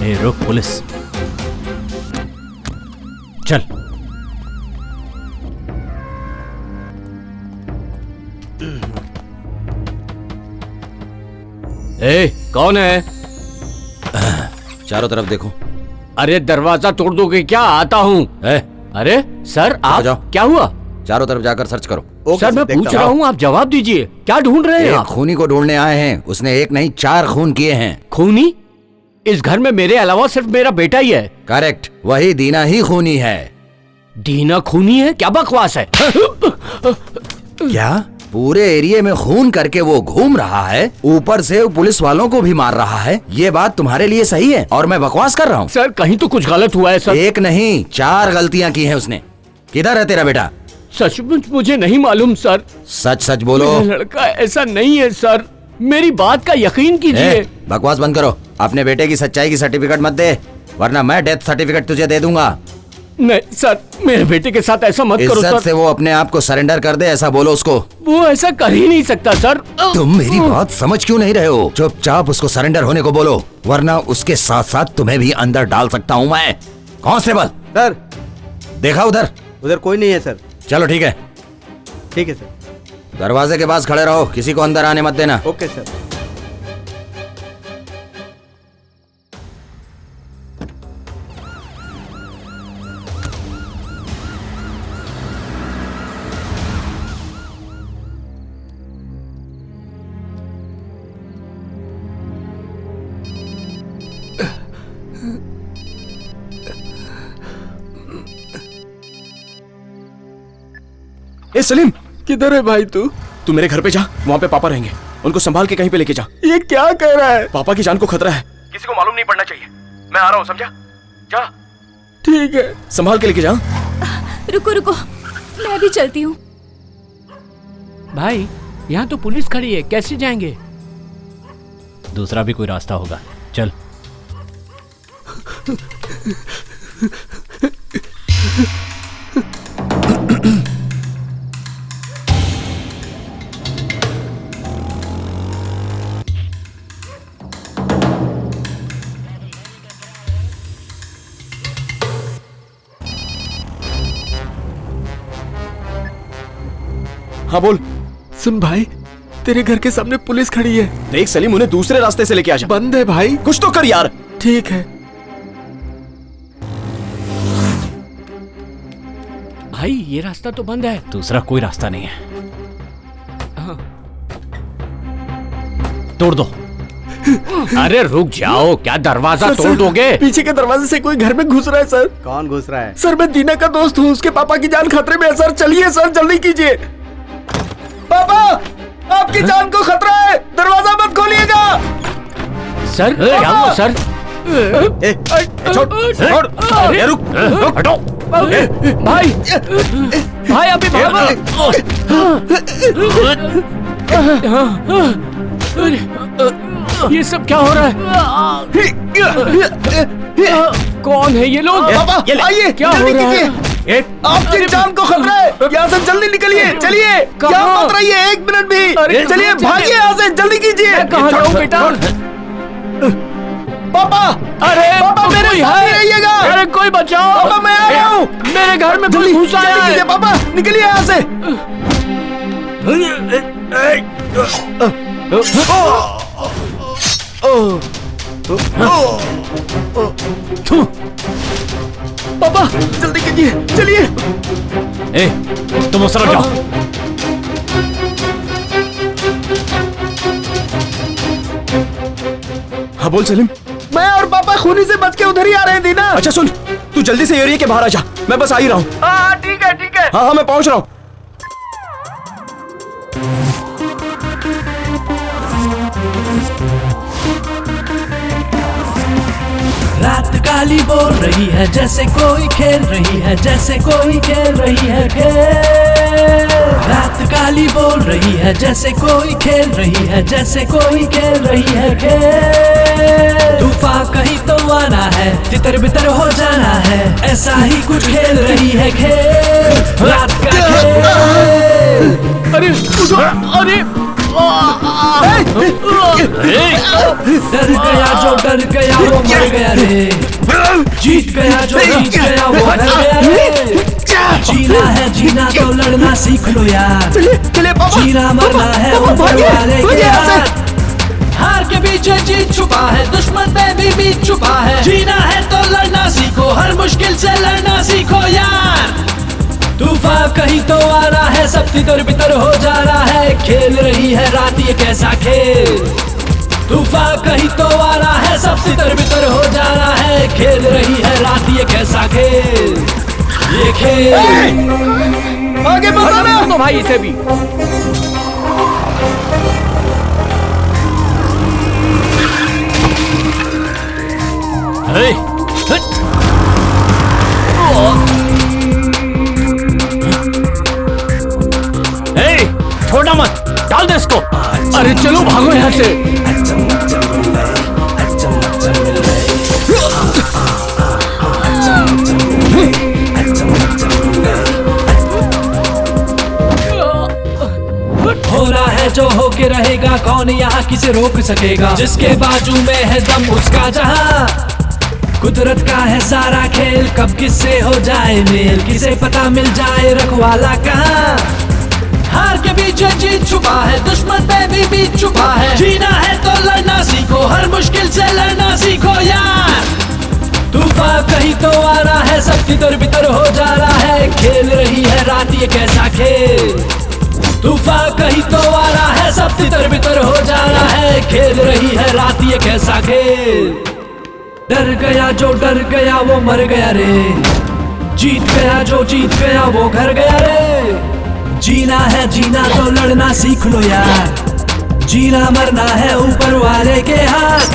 ए रुक, पुलिस चल। ए, कौन है? चारों तरफ देखो। अरे दरवाजा तोड़ दोगे क्या? आता हूँ। अरे सर आप जाओ। क्या हुआ? चारों तरफ जाकर सर्च करो। सर मैं पूछ रहा हूँ, आप जवाब दीजिए, क्या ढूंढ रहे हैं एक आप? खूनी को ढूंढने आए हैं, उसने एक नहीं 4 खून किए हैं। खूनी? इस घर में मेरे अलावा सिर्फ मेरा बेटा ही है। करेक्ट, वही दीना ही खूनी है। दीना खूनी है? क्या बकवास है। क्या? पूरे एरिया में खून करके वो घूम रहा है, ऊपर से वो पुलिस वालों को भी मार रहा है। ये बात तुम्हारे लिए सही है और मैं बकवास कर रहा हूँ? सर कहीं तो कुछ गलत हुआ है सर। एक नहीं 4 गलतियाँ की है उसने। किधर है तेरा बेटा? सचमुच मुझे नहीं मालूम सर। सच सच बोलो। मेरा लड़का ऐसा नहीं है सर, मेरी बात का यकीन कीजिए। बकवास बंद करो। अपने बेटे की सच्चाई की सर्टिफिकेट मत दे, वरना मैं डेथ सर्टिफिकेट तुझे दे दूंगा। नहीं सर, मेरे बेटे के साथ ऐसा मत करो सर। इज्जत से वो अपने आप को सरेंडर कर दे, ऐसा बोलो उसको। वो ऐसा कर ही नहीं सकता सर। तुम मेरी बात समझ क्यों नहीं रहे हो? चुपचाप उसको सरेंडर होने को बोलो, वरना उसके साथ साथ तुम्हें भी अंदर डाल सकता हूँ मैं। Constable sir. देखा उधर? उधर कोई नहीं है सर। चलो ठीक है। ठीक है सर। दरवाजे के पास खड़े रहो, किसी को अंदर आने मत देना। Okay sir. ए सलीम, किधर है भाई तू? तू मेरे घर पे जा, वहाँ पे पापा रहेंगे, उनको संभाल के कहीं पे लेके जा। ये क्या कह रहा है? पापा की जान को खतरा है, किसी को मालूम नहीं पड़ना चाहिए। मैं आ रहा हूँ, समझा? जा। ठीक है, संभाल के लेके जा। रुको रुको, मैं भी चलती हूँ। भाई यहाँ तो पुलिस खड़ी है, कैसे जाएंगे? दूसरा भी कोई रास्ता होगा, चल। हाँ बोल। सुन भाई, तेरे घर के सामने पुलिस खड़ी है। देख सलीम, उन्हें दूसरे रास्ते से लेके आ जा। बंद है भाई। कुछ तो कर यार। ठीक है भाई, ये रास्ता तो बंद है। दूसरा कोई रास्ता नहीं है। तोड़ दो। अरे रुक जाओ, क्या दरवाजा तोड़ दोगे? पीछे के दरवाजे से कोई घर में घुस रहा है सर। कौन घुस रहा है? सर मैं दीना का दोस्त हूँ, उसके पापा की जान खतरे में है सर। चलिए सर, जल्दी कीजिए। पापा, आपकी जान को खतरा है, दरवाजा मत खोलिएगा। सर क्या हुआ सर? छोड़, ये रुक, हटो। भाई भाई अभी भागो। ये सब क्या हो रहा है? कौन है ये लोग? पापा आइए, क्या हो रहा है? आपकी जान को खतरा है, यहाँ से जल्दी निकलिए। चलिए, यहाँ मत रहिए एक मिनट भी। चलिए भागिए यहाँ से, जल्दी कीजिए। कहाँ जाऊँ बेटा? पापा, अरे पापा मेरे साथ ही रहिएगा। अरे कोई बचाओ। पापा मैं आ रहा हूँ। मेरे घर में कोई घुसा है। पापा निकलिए यहाँ से। पापा जल्दी कीजिए, चलिए। ए, तुम उस तरफ जाओ। हाँ बोल सलीम। मैं और पापा खूनी से बच के उधर ही आ रहे हैं दीना। अच्छा सुन, तू जल्दी से एरिया के बाहर आ जा, मैं बस आ ही रहा हूँ। हाँ ठीक है ठीक है। हाँ मैं पहुँच रहा हूँ। रात काली बोल रही है जैसे कोई खेल रही है, जैसे कोई खेल रही है खेल। रात काली बोल रही है जैसे कोई खेल रही है, जैसे कोई खेल रही है खेल। तूफान कहीं तो आना है, तितर बितर हो जाना है, ऐसा ही कुछ खेल रही है खेल। रात का खेल। अरे अरे डर गया जो डर गया वो मर गया रे, जीत गया जो जीत गया वो हार गया रे। जीना है जीना तो लड़ना सीख लो यार, जीना मरना है वो वाले के यार। हार के पीछे जीत छुपा है, दुश्मन में भी बीत छुपा है। जीना है तो लड़ना सीखो, हर मुश्किल से लड़ना सीखो यार। तूफान कहीं तो आ रहा है, सब तितर बितर हो जा रहा है, खेल रही है रात ये कैसा खेल। तूफान कहीं तो आ रहा है, सब तितर बितर हो जा रहा है, खेल रही है रात ये कैसा खेल। ये खेल आगे बढ़ो तो भाई इसे भी। छोड़ना मत, डाल दे इसको। अरे चलो भागो यहाँ से। हो रहा है जो होके रहेगा, कौन यहाँ किसे रोक सकेगा। जिसके बाजू में है दम उसका जहां, कुदरत का है सारा खेल, कब किससे हो जाए मेल, किसे पता मिल जाए रखवाला कहाँ। हार के पीछे जीत छुपा है, दुश्मन पे भी बीत छुपा है। जीना है तो लड़ना सीखो, हर मुश्किल से लड़ना सीखो यार। तूफान कहीं तो आ रहा है, सब तितर बितर हो जा रहा है, खेल रही है रात ये कैसा खेल। तूफान कहीं तो आ रहा है, सब तितर बितर हो जा रहा है, खेल रही है रात ये कैसा खेल। डर गया जो डर गया वो मर गया रे, जीत गया जो जीत गया वो घर गया रे। जीना है जीना तो लड़ना सीख लो यार, जीना मरना है ऊपर वाले के हाथ।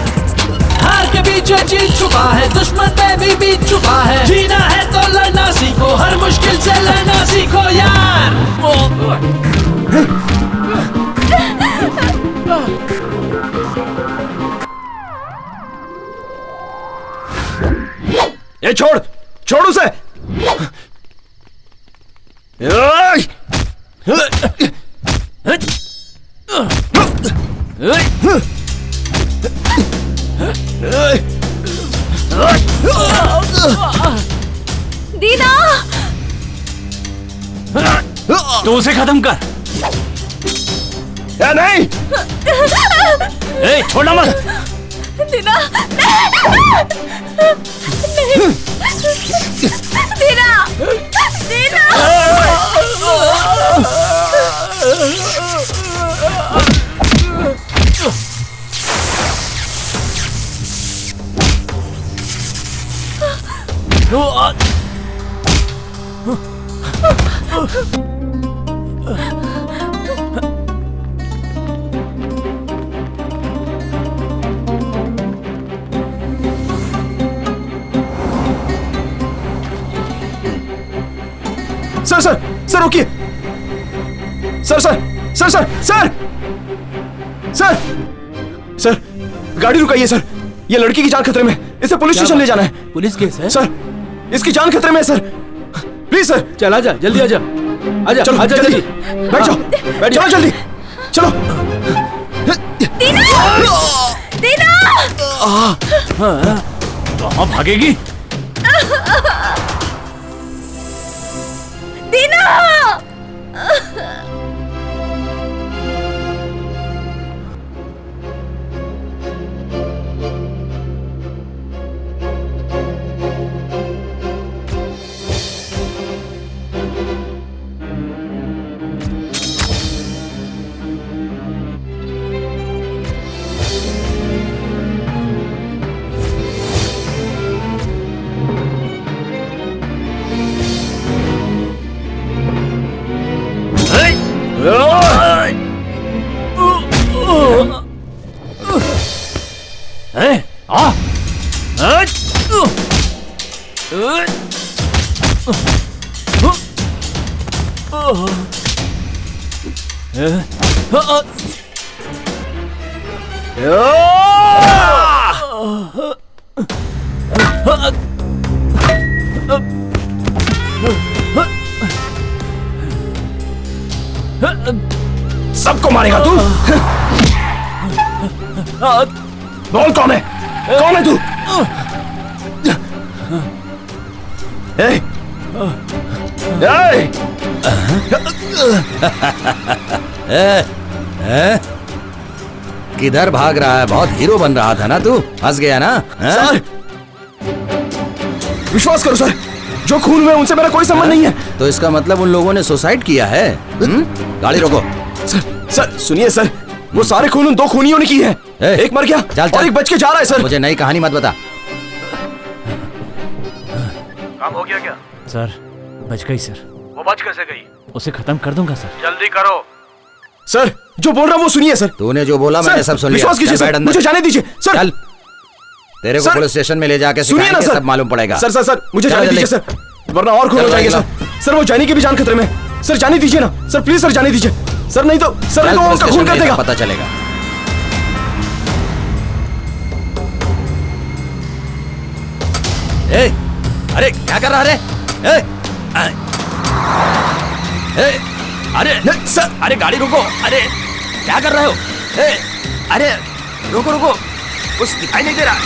हार के पीछे जीत छुपा है, दुश्मन में भी बीत छुपा है। जीना है तो लड़ना सीखो, हर मुश्किल से लड़ना सीखो यार। ये छोड़ छोड़ उसे। दीना, तो उसे खत्म कर। या नहीं, ए, छोड़ना मत। दीना, नहीं, Deena, Deena. Sir sir sir रोकिए। Sir sir sir sir sir sir sir गाड़ी रुकाइए सर, ये लड़की की जान खतरे में, इसे पुलिस स्टेशन ले जाना है। पुलिस केस है सर, इसकी जान खतरे में है सर, प्लीज सर। चल आजा, जल्दी आजा, आजा, चलो आजा जल्दी, जल्दी। बैठ जाओ, बैठ जाओ जल्दी, चलो। दीना, कहाँ भागेगी? दीना। सबको मारेगा तू? बोल कौन है, कौन है तू? किधर भाग रहा है? बहुत हीरो बन रहा था ना तू, हंस गया ना? सर, विश्वास करो सर, जो खून हुए उनसे मेरा कोई संबंध नहीं है। तो इसका मतलब उन लोगों ने सुसाइड किया है? गाड़ी रोको। सर सुनिए सर, वो सारे खून उन दो खूनियों ने की है। एक मर गया चल, और एक बच के जा रहा है सर। मुझे नई कहानी मत बता। काम हो गया क्या? सर बच गई सर। वो बच कैसे गई? उसे खत्म कर दूंगा सर। जल्दी करो। सर जो बोल रहा हूँ वो सुनिए सर। तूने जो बोला मैंने सब सुन लिया। विश्वास कीजिए सर, मुझे जाने दीजिए सर। चल, तेरे को पुलिस स्टेशन में ले जाके सुनिए ना सर, सब मालूम पड़ेगा। सर सर सर मुझे जाने दीजिए सर, वरना और खून हो जाएंगे सर। सर वो जानी की भी जान खतरे में। सर जाने दीजिए ना सर, प्लीज सर जाने दीजिए सर, नहीं तो उनका खून कर देगा। पता चलेगा। ए, अरे क्या कर रहा है? अरे सर, अरे गाड़ी रोको। अरे क्या कर रहे हो? अरे रोको रोको, कुछ दिखाई नहीं दे रहा।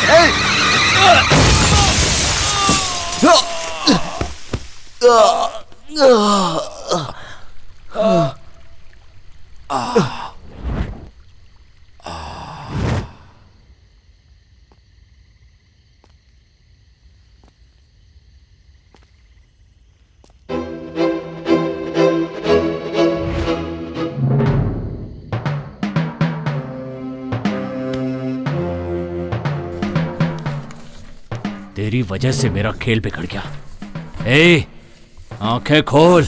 तेरी वजह से मेरा खेल बिगड़ गया। ए, आंखें खोल।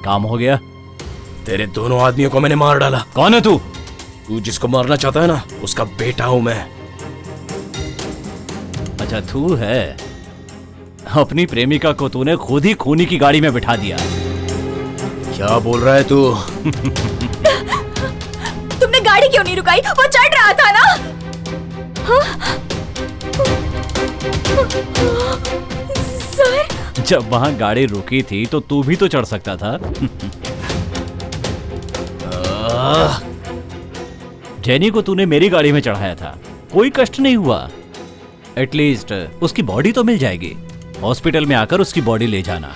काम हो गया। तेरे दोनों आदमियों को मैंने मार डाला। कौन है तू? तू जिसको मारना चाहता है ना, उसका बेटा हूं मैं। अच्छा तू है। अपनी प्रेमिका को तूने खुद ही खूनी की गाड़ी में बिठा दिया। क्या बोल रहा है तू? तुमने गाड़ी क्यों नहीं रुकाई? वो चढ़ रहा था ना। सर, जब वहां गाड़ी रुकी थी तो तू भी तो चढ़ सकता था। जेनी को तूने मेरी गाड़ी में चढ़ाया था, कोई कष्ट नहीं हुआ। एटलीस्ट उसकी बॉडी तो मिल जाएगी। हॉस्पिटल में आकर उसकी बॉडी ले जाना।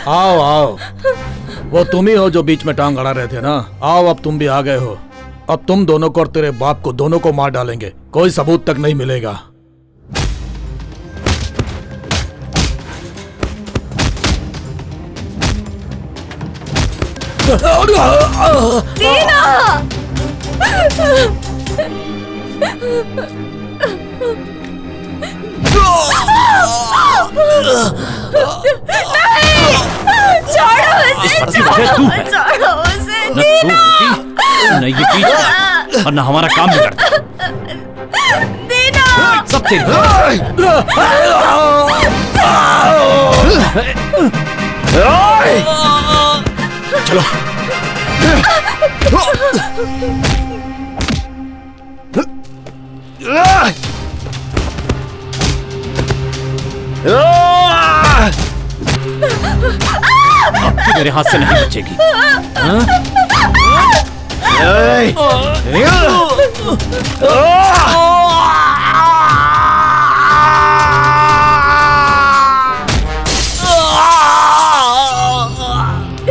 आओ आओ, वो तुम ही हो जो बीच में टांग अड़ा रहे थे ना। आओ, अब तुम भी आ गए हो। अब तुम दोनों को और तेरे बाप को दोनों को मार डालेंगे, कोई सबूत तक नहीं मिलेगा। छोड़ो उसे, छोड़ो उसे, न ये पीछे और न हमारा काम बिगड़ता। दीना, सब तेरी चलो। अब तू मेरे हाथ से नहीं बचेगी।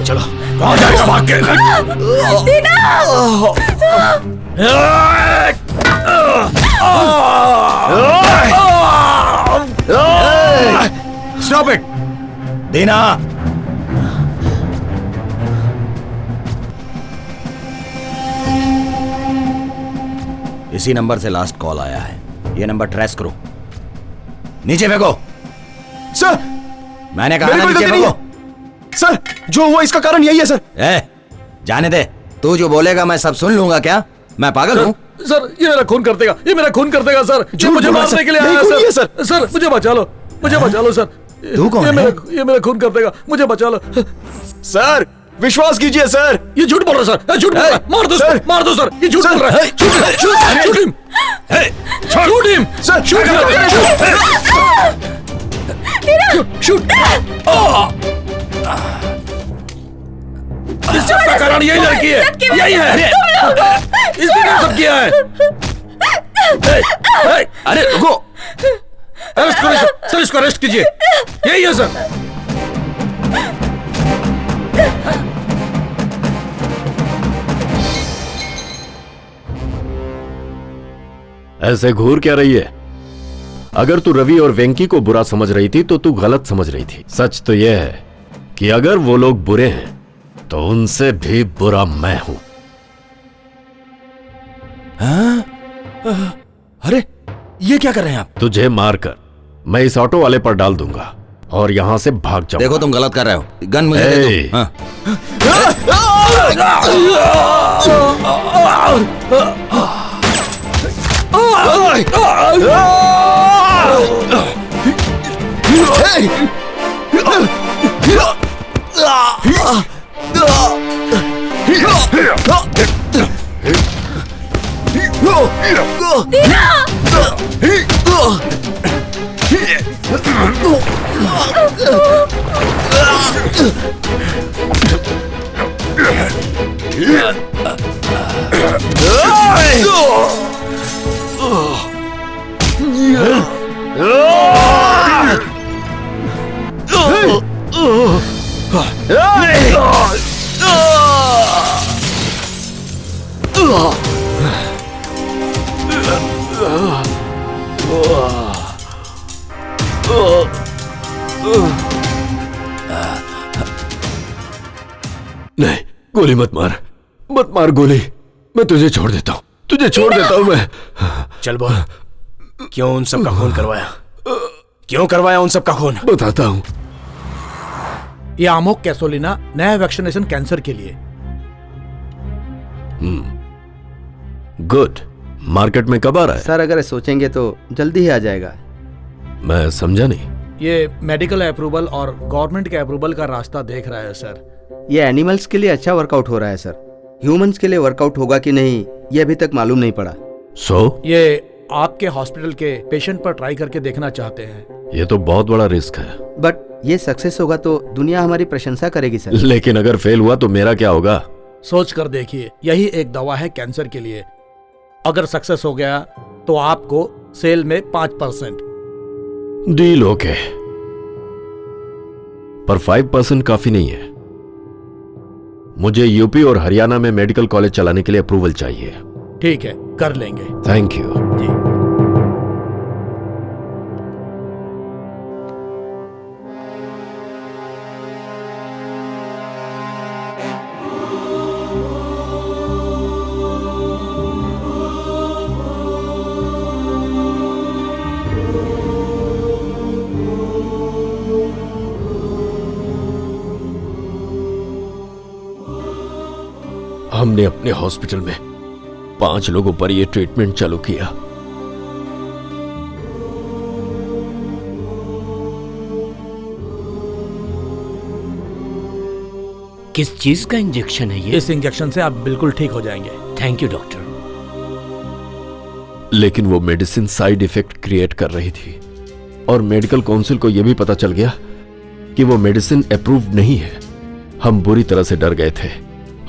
चलो, कहाँ जाएगा भाग के? Stop it! दीना! इसी नंबर से लास्ट कॉल आया है। ये नंबर ट्रेस करो। नीचे फेंको। सर, मैंने कहा ना नीचे फेंको। सर, जो हुआ इसका कारण यही है सर। जाने दे। तू जो बोलेगा मैं सब सुन लूंगा क्या? मैं पागल हूँ? सर, ये मेरा खून कर देगा, ये मेरा खून कर देगा सर। ये मुझे मारने के लिए आया है सर। सर, मुझे बचा लो, मुझे बचा लो सर। तू कौन है? ये मेरा खून कर देगा, मुझे बचा लो सर। विश्वास कीजिए सर। ये झूठ बोल रहा है सर, झूठ बोल रहा है। मार दो सर, मार दो सर। ये झूठ बोल रहा है। Shoot him, shoot him sir, shoot. इस सब का कारण यही लड़की है, यही है। इसने क्या सब किया है? अरे रुको, अरेस्ट करो सर, इसको अरेस्ट कीजिए। यही है सर। ऐसे घूर क्या रही है? अगर तू रवि और वेंकी को बुरा समझ रही थी तो तू गलत समझ रही थी। सच तो यह है कि अगर वो लोग बुरे हैं तो उनसे भी बुरा मैं हूं। अरे ये क्या कर रहे हैं आप? तुझे मारकर मैं इस ऑटो वाले पर डाल दूंगा और यहाँ से भाग जाऊंगा। देखो तुम गलत कर रहे हो, गन मुझे दे दो। हाँ। नहीं, गोली मत मार गोली। मैं तुझे छोड़ देता हूँ, तुझे छोड़ देता हूँ मैं। चल बोल, क्यों उन सब का खून करवाया? क्यों करवाया उन सब का खून? बताता हूँ। ये आमोक कैसोलिना नया वैक्सीनेशन कैंसर के लिए। गुड। मार्केट में कब आ रहा है? सर अगर सोचेंगे तो जल्दी ही आ जाएगा। मैं समझा नहीं। ये मेडिकल अप्रूवल और गवर्नमेंट के अप्रूवल का रास्ता देख रहा है सर। ये एनिमल्स के लिए अच्छा वर्कआउट हो रहा है सर। ह्यूमंस के लिए वर्कआउट होगा कि नहीं ये अभी तक मालूम नहीं पड़ा। ये आपके हॉस्पिटल के पेशेंट पर ट्राई करके देखना चाहते हैं। ये तो बहुत बड़ा रिस्क है। बट ये सक्सेस होगा तो दुनिया हमारी प्रशंसा करेगी सर। लेकिन अगर फेल हुआ तो मेरा क्या होगा? सोच कर देखिए, यही एक दवा है कैंसर के लिए। अगर सक्सेस हो गया तो आपको सेल में 5%। डील ओके, पर 5% काफी नहीं है। मुझे यूपी और हरियाणा में मेडिकल कॉलेज चलाने के लिए अप्रूवल चाहिए। ठीक है, कर लेंगे। Thank you. जी। हमने अपने हॉस्पिटल में 5 लोगों पर यह ट्रीटमेंट चालू किया। किस चीज का इंजेक्शन है ये? इस इंजेक्शन से आप बिल्कुल ठीक हो जाएंगे। Thank you doctor. लेकिन वो मेडिसिन साइड इफेक्ट क्रिएट कर रही थी और मेडिकल काउंसिल को यह भी पता चल गया कि वो मेडिसिन अप्रूव्ड नहीं है। हम बुरी तरह से डर गए थे।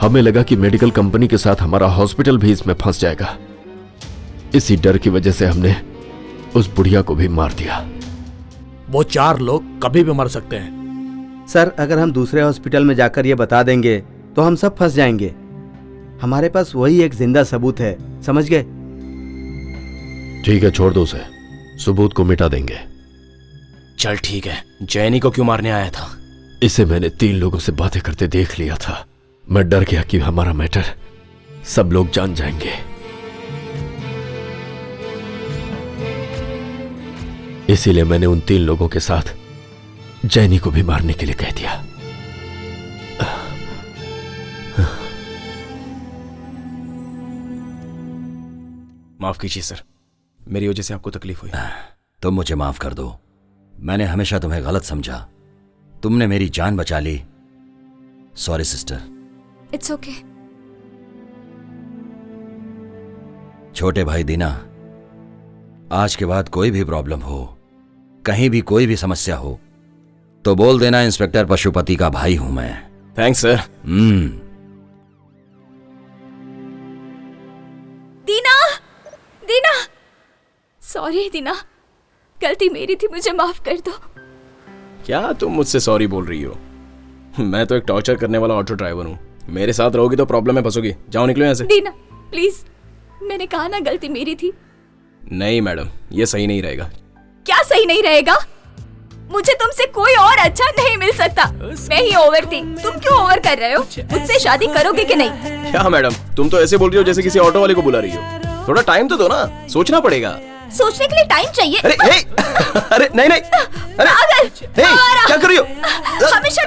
हमें लगा कि मेडिकल कंपनी के साथ हमारा हॉस्पिटल भी इसमें फंस जाएगा। इसी डर की वजह से हमने उस बुढ़िया को भी मार दिया। वो 4 लोग कभी भी मर सकते हैं। सर अगर हम दूसरे हॉस्पिटल में जाकर ये बता देंगे तो हम सब फंस जाएंगे। हमारे पास वही एक जिंदा सबूत है, समझ गए? ठीक है, छोड़ दो उसे, सबूत को मिटा देंगे। चल ठीक है। जैनी को क्यों मारने आया था? इसे मैंने 3 लोगों से बातें करते देख लिया था। मैं डर गया कि हमारा मैटर सब लोग जान जाएंगे। इसीलिए मैंने उन 3 लोगों के साथ जैनी को भी मारने के लिए कह दिया। माफ कीजिए सर, मेरी वजह से आपको तकलीफ हुई। तुम मुझे माफ कर दो। मैंने हमेशा तुम्हें गलत समझा। तुमने मेरी जान बचा ली। Sorry sister. It's okay. छोटे भाई दीना, आज के बाद कोई भी प्रॉब्लम हो, कहीं भी कोई भी समस्या हो तो बोल देना इंस्पेक्टर पशुपति का भाई हूं मैं। Thanks sir. Deena, Deena, sorry Deena, गलती मेरी थी, मुझे माफ कर दो। क्या तुम मुझसे सॉरी बोल रही हो? मैं तो एक टॉर्चर करने वाला ऑटो ड्राइवर हूँ। मेरे साथ रहोगी तो प्रॉब्लम में फंसोगी। जाओ निकलो यहाँ से। दीना प्लीज, मैंने कहा ना गलती मेरी थी। नहीं मैडम, ये सही नहीं रहेगा। क्या सही नहीं रहेगा? मुझे तुमसे कोई और अच्छा नहीं मिल सकता। मैं ही ओवर थी, तुम क्यों ओवर कर रहे हो? मुझसे शादी करोगे कि नहीं? क्या मैडम, तुम तो ऐसे बोल रही हो जैसे किसी ऑटो वाले को बुला रही हो। थोड़ा टाइम तो दो ना, सोचना पड़ेगा। सोचने के लिए टाइम चाहिए। अरे हे, अरे नहीं नहीं, अरे पागल, हे, क्या कर रही हो? हमेशा